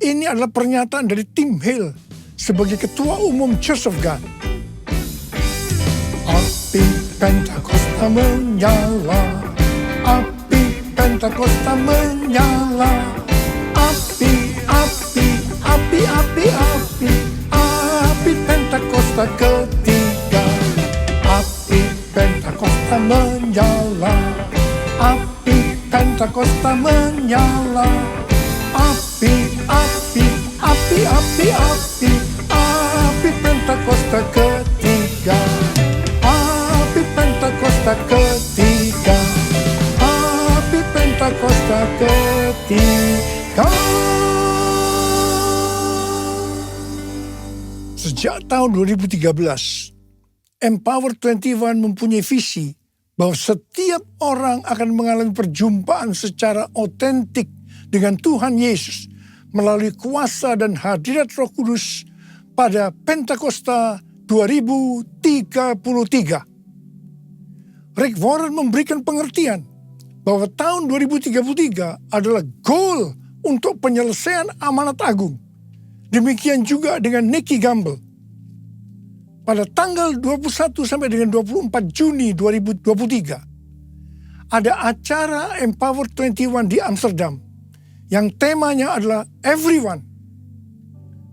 Ini adalah pernyataan dari Tim Hill sebagai Ketua Umum Church of God. Api Pentakosta menyala, api Pentakosta menyala, api, api, api, api, api, api Pentakosta ketiga, api Pentakosta menyala. menyala, api Pentakosta menyala, api, api, api, api, api, api Pentakosta ketiga, api Pentakosta ketiga, api Pentakosta ketiga. Sejak tahun 2013, Empower 21 mempunyai visi bahwa setiap orang akan mengalami perjumpaan secara otentik dengan Tuhan Yesus melalui kuasa dan hadirat Roh Kudus pada Pentakosta 2033. Rick Warren memberikan pengertian bahwa tahun 2033 adalah goal untuk penyelesaian amanat agung. Demikian juga dengan Nicky Gamble. Pada tanggal 21 sampai dengan 24 Juni 2023, ada acara Empower 21 di Amsterdam yang temanya adalah Everyone.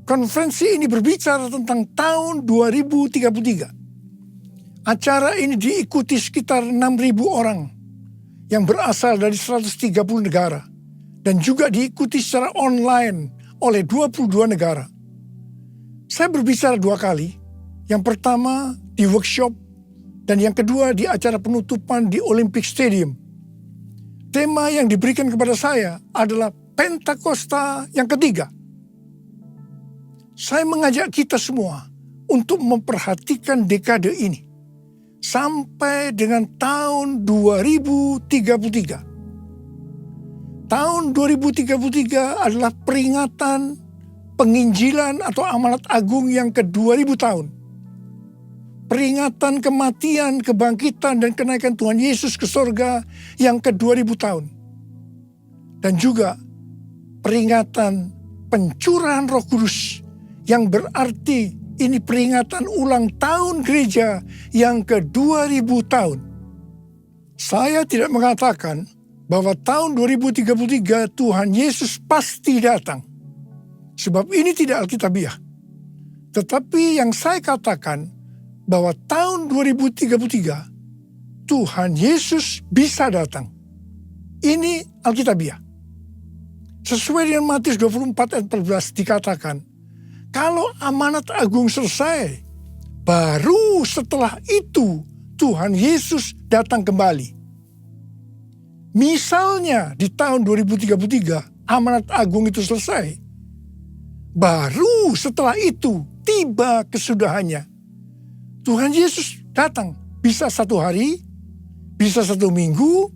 Konferensi ini berbicara tentang tahun 2033. Acara ini diikuti sekitar 6.000 orang yang berasal dari 130 negara dan juga diikuti secara online oleh 22 negara. Saya berbicara 2 kali. Yang pertama di workshop dan yang kedua di acara penutupan di Olympic Stadium. Tema yang diberikan kepada saya adalah Pentakosta yang ketiga. Saya mengajak kita semua untuk memperhatikan dekade ini sampai dengan tahun 2033. Tahun 2033 adalah peringatan penginjilan atau amanat agung yang ke-2000 tahun. Peringatan kematian, kebangkitan, dan kenaikan Tuhan Yesus ke sorga yang ke-2000 tahun. Dan juga peringatan pencurahan Roh Kudus yang berarti ini peringatan ulang tahun gereja yang ke-2000 tahun. Saya tidak mengatakan bahwa tahun 2033 Tuhan Yesus pasti datang. Sebab ini tidak alkitabiah. Tetapi yang saya katakan bahwa tahun 2033 Tuhan Yesus bisa datang. Ini alkitabiah. Sesuai dengan Matius 24 ayat 14 dikatakan, kalau amanat agung selesai, baru setelah itu Tuhan Yesus datang kembali. Misalnya di tahun 2033 amanat agung itu selesai, baru setelah itu tiba kesudahannya. Tuhan Yesus datang, bisa 1 hari, bisa 1 minggu,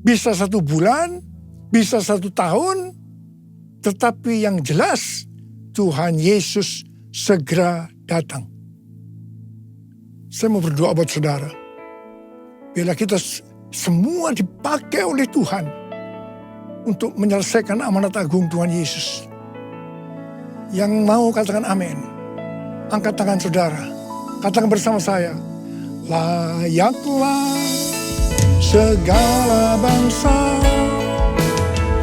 bisa 1 bulan, bisa 1 tahun, tetapi yang jelas Tuhan Yesus segera datang. Saya mau berdoa buat saudara. Bila kita semua dipakai oleh Tuhan untuk menyelesaikan amanat agung Tuhan Yesus. Yang mau katakan amin. Angkat tangan saudara. Katakan bersama saya. Layaklah segala bangsa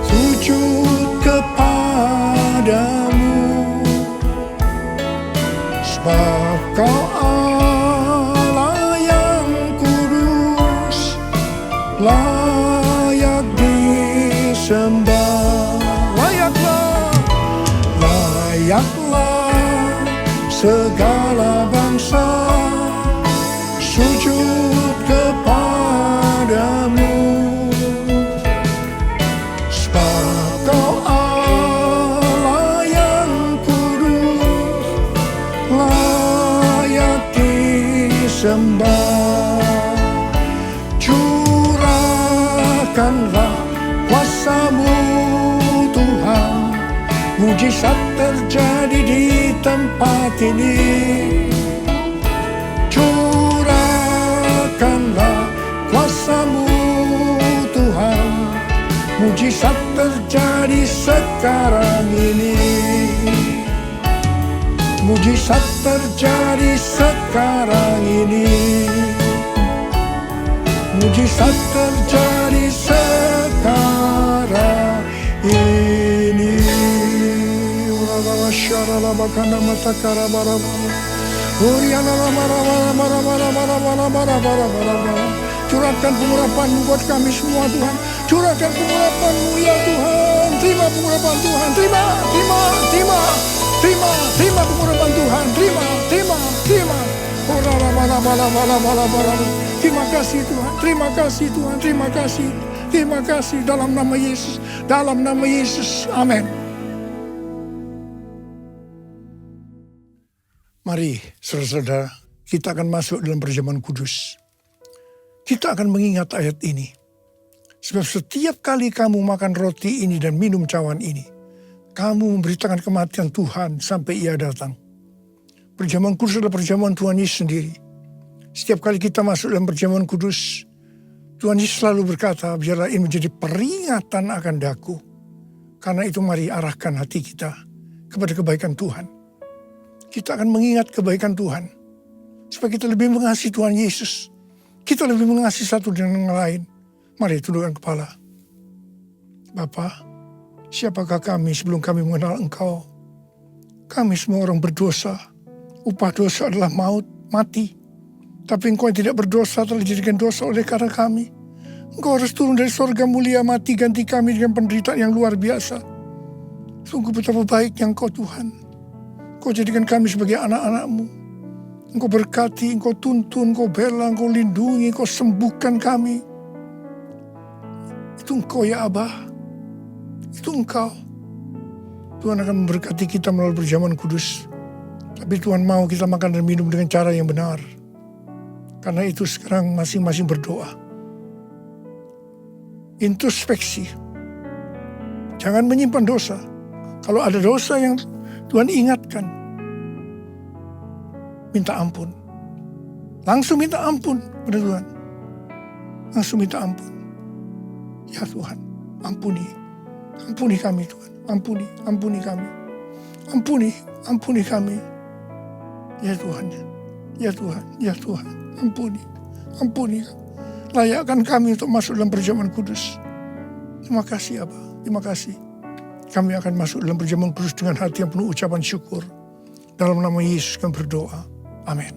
sujud kepadamu. Sebab kau Allah yang kudus, layak disembah. Layaklah segala bangsa sujud kepadamu. Sebab kau Allah yang kudus, layak disembah. Curahkanlah kuasa-Mu Tuhan, mujizat terjadi di tempat ini. Curahkanlah kuasa-Mu Tuhan, mujizat terjadi sekarang ini. Mujizat terjadi sekarang ini. Mujizat terjadi sekarang ini. Curahkan pengurapan-Mu buat kami semua Tuhan. Curahkan pengurapan-Mu ya Tuhan. Terima pengurapan Tuhan. Terima pengurapan Tuhan. Terima. Terima kasih Tuhan. Terima kasih dalam nama Yesus. Amin. Mari saudara-saudara, kita akan masuk dalam perjamuan kudus. Kita akan mengingat ayat ini. Sebab setiap kali kamu makan roti ini dan minum cawan ini, kamu memberitakan kematian Tuhan sampai Ia datang. Perjamuan kudus adalah perjamuan Tuhan Yesus sendiri. Setiap kali kita masuk dalam perjamuan kudus, Tuhan Yesus selalu berkata, biarlah ini menjadi peringatan akan daku. Karena itu mari arahkan hati kita kepada kebaikan Tuhan. Kita akan mengingat kebaikan Tuhan. Supaya kita lebih mengasihi Tuhan Yesus. Kita lebih mengasihi satu dengan yang lain. Mari tundukkan kepala. Bapa, siapakah kami sebelum kami mengenal Engkau? Kami semua orang berdosa. Upah dosa adalah maut, mati. Tapi Engkau yang tidak berdosa telah dijadikan dosa oleh karena kami. Engkau harus turun dari sorga mulia, mati ganti kami dengan penderitaan yang luar biasa. Sungguh betapa baiknya Engkau Tuhan. Engkau jadikan kami sebagai anak-anak-Mu. Engkau berkati, Engkau tuntun, Engkau bela, Engkau lindungi, Engkau sembuhkan kami. Itu Engkau ya Abah. Itu Engkau. Tuhan akan memberkati kita melalui perjamuan kudus. Tapi Tuhan mau kita makan dan minum dengan cara yang benar. Karena itu sekarang masing-masing berdoa. Introspeksi. Jangan menyimpan dosa. Kalau ada dosa yang Tuhan ingatkan, minta ampun. Langsung minta ampun pada Tuhan. Langsung minta ampun. Ya Tuhan, ampuni. Ampuni kami Tuhan. Ampuni kami. Ampuni kami. Ya Tuhan. Ampuni. Layakkan kami untuk masuk dalam perjamuan kudus. Terima kasih Abah. Terima kasih. Kami akan masuk dalam perjamuan kudus dengan hati yang penuh ucapan syukur. Dalam nama Yesus kami berdoa. Amin.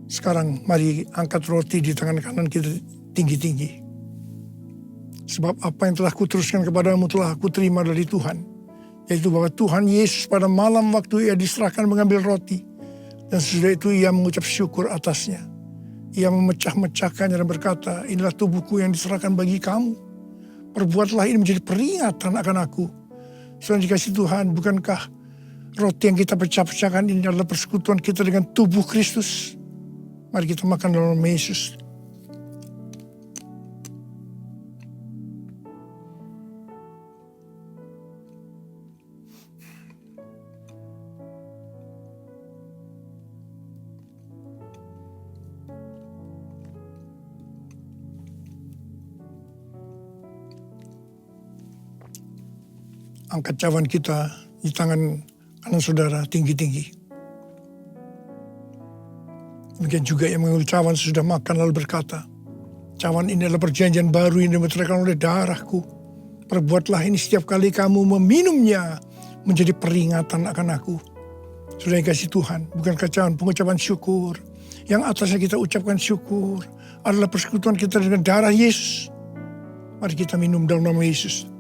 Sekarang mari angkat roti di tangan kanan kita tinggi-tinggi. Sebab apa yang telah kuteruskan kepadamu telah aku terima dari Tuhan. Yaitu bahwa Tuhan Yesus pada malam waktu Ia diserahkan mengambil roti. Dan sesudah itu Ia mengucap syukur atasnya. Ia memecah-mecahkannya dan berkata, inilah tubuhku yang diserahkan bagi kamu. Perbuatlah ini menjadi peringatan akan aku. Saudara dikasih Tuhan, bukankah roti yang kita pecah-pecahkan ini adalah persekutuan kita dengan tubuh Kristus? Mari kita makan dalam nama Yesus. Angkat cawan kita di tangan kanan saudara tinggi-tinggi. Demikian juga yang mengambil cawan sesudah makan lalu berkata, cawan ini adalah perjanjian baru yang dimeteraikan oleh darahku. Perbuatlah ini setiap kali kamu meminumnya menjadi peringatan akan aku. Sudah dikasih Tuhan, bukankah cawan pengucapan syukur. Yang atasnya kita ucapkan syukur adalah persekutuan kita dengan darah Yesus. Mari kita minum dalam nama Yesus.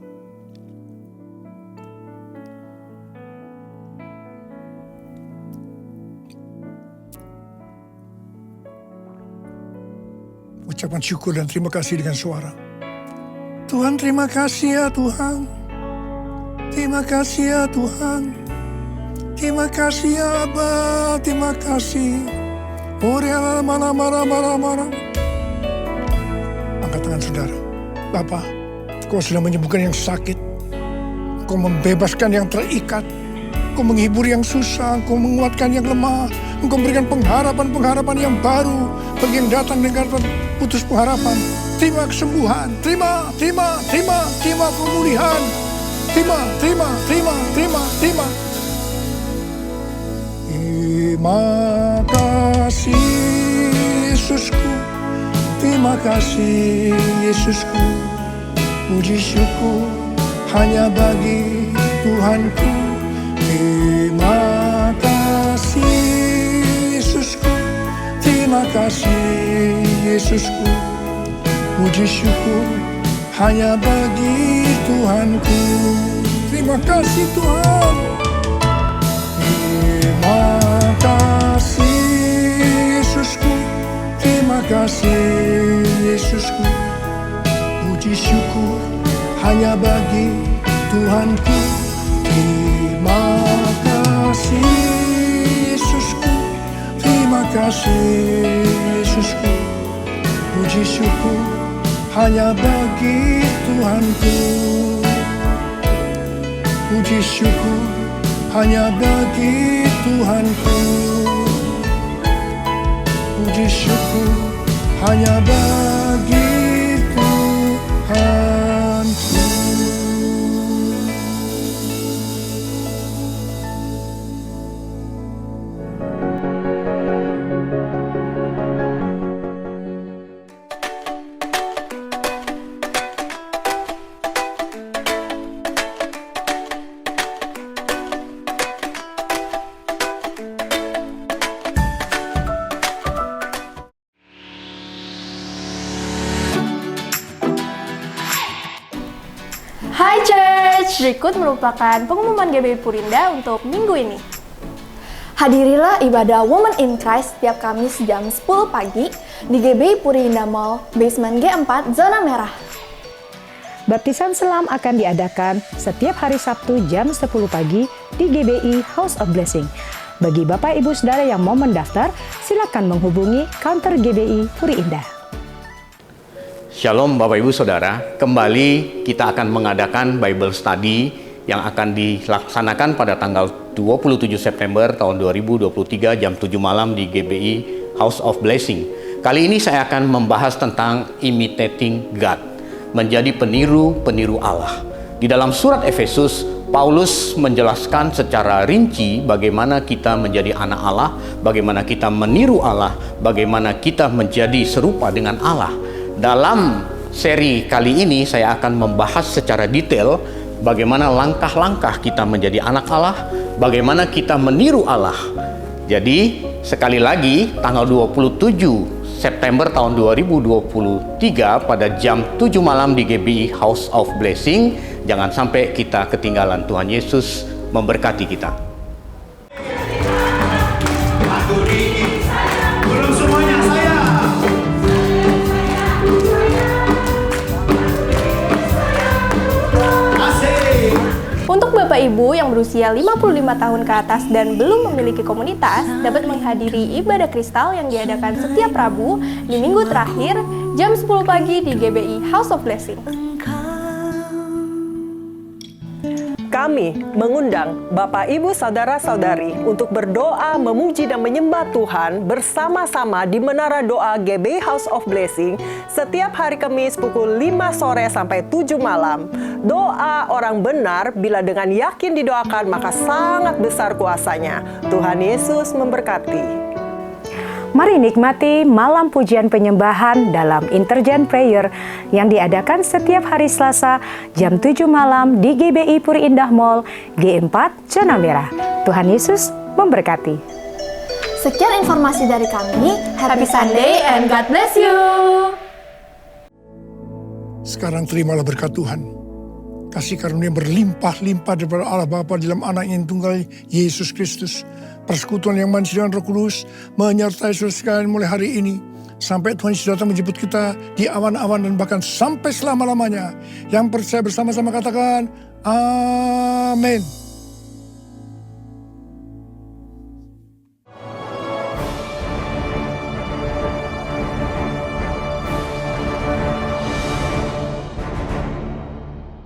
Ucapan syukur dan terima kasih dengan suara. Tuhan, terima kasih ya Tuhan. Terima kasih ya Tuhan. Terima kasih ya Abah. Terima kasih. Angkat tangan saudara. Bapa, Kau sedang menyembuhkan yang sakit. Kau membebaskan yang terikat. Kau menghibur yang susah. Kau menguatkan yang lemah. Engkau memberikan pengharapan-pengharapan yang baru bagi yang datang dengan putus pengharapan. Terima kesembuhan, terima pemulihan. Terima. Terima kasih Yesusku. Terima kasih Yesusku. Puji syukur hanya bagi Tuhanku. Terima kasih Yesusku. Terima kasih Yesusku, puji syukur hanya bagi Tuhanku. Terima kasih Tuhan. Terima kasih Yesusku, terima kasih Yesusku, puji syukur hanya bagi Tuhanku. Terima kasih Yesusku, terima kasih Yesusku, puji syukur hanya bagi Tuhanku. Puji syukur hanya bagi Tuhanku. Puji syukur hanya bagi Tuhanku. Hai Church, berikut merupakan pengumuman GBI Purinda untuk minggu ini. Hadirilah ibadah Women in Christ setiap Kamis jam 10 pagi di GBI Purinda Mall, basement G4, zona merah. Baptisan selam akan diadakan setiap hari Sabtu jam 10 pagi di GBI House of Blessing. Bagi Bapak Ibu Saudara yang mau mendaftar, silakan menghubungi counter GBI Puri Indah. Shalom Bapak Ibu Saudara, kembali kita akan mengadakan Bible Study yang akan dilaksanakan pada tanggal 27 September tahun 2023 jam 7 malam di GBI House of Blessing. Kali ini saya akan membahas tentang imitating God, menjadi peniru-peniru Allah. Di dalam surat Efesus, Paulus menjelaskan secara rinci bagaimana kita menjadi anak Allah, bagaimana kita meniru Allah, bagaimana kita menjadi serupa dengan Allah. Dalam seri kali ini saya akan membahas secara detail bagaimana langkah-langkah kita menjadi anak Allah, bagaimana kita meniru Allah. Jadi sekali lagi tanggal 27 September tahun 2023 pada jam 7 malam di GBI House of Blessing. Jangan sampai kita ketinggalan. Tuhan Yesus memberkati kita. Untuk Bapak Ibu yang berusia 55 tahun ke atas dan belum memiliki komunitas, dapat menghadiri ibadah kristal yang diadakan setiap Rabu di minggu terakhir jam 10 pagi di GBI House of Blessing. Kami mengundang Bapak, Ibu, Saudara-saudari untuk berdoa, memuji dan menyembah Tuhan bersama-sama di Menara Doa GBI House of Blessing setiap hari Kamis pukul 5 sore sampai 7 malam. Doa orang benar bila dengan yakin didoakan maka sangat besar kuasanya. Tuhan Yesus memberkati. Mari nikmati malam pujian penyembahan dalam Intergen Prayer yang diadakan setiap hari Selasa jam 7 malam di GBI Puri Indah Mall, G4, zona merah. Tuhan Yesus memberkati. Sekian informasi dari kami. Happy Sunday and God bless you. Sekarang terimalah berkat Tuhan. Kasih karunia berlimpah-limpah daripada Allah Bapa dalam Anak yang tunggal Yesus Kristus. Persekutuan yang manis dengan Roh Kudus menyertai saudara sekalian mulai hari ini sampai Tuhan Yesus datang menjemput kita di awan-awan dan bahkan sampai selama-lamanya. Yang percaya bersama-sama katakan amin.